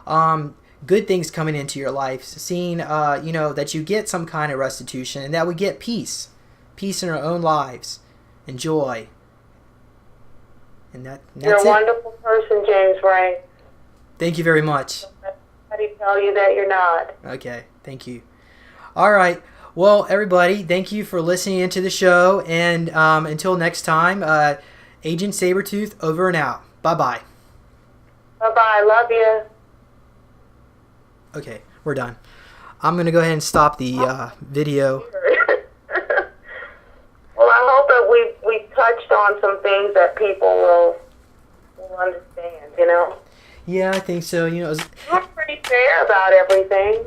good things coming into your life. Seeing, that you get some kind of restitution, and that we get peace in our own lives, and joy. And that's You're a wonderful person, James Rink. Thank you very much. How do you tell you that you're not? Okay, thank you. All right. Well, everybody, thank you for listening into the show. And until next time, Agent Sabretooth over and out. Bye-bye. Bye-bye. Love you. Okay, we're done. I'm going to go ahead and stop the video. Well, I hope that we touched on some things that people will understand, Yeah, I think so. We're pretty fair about everything.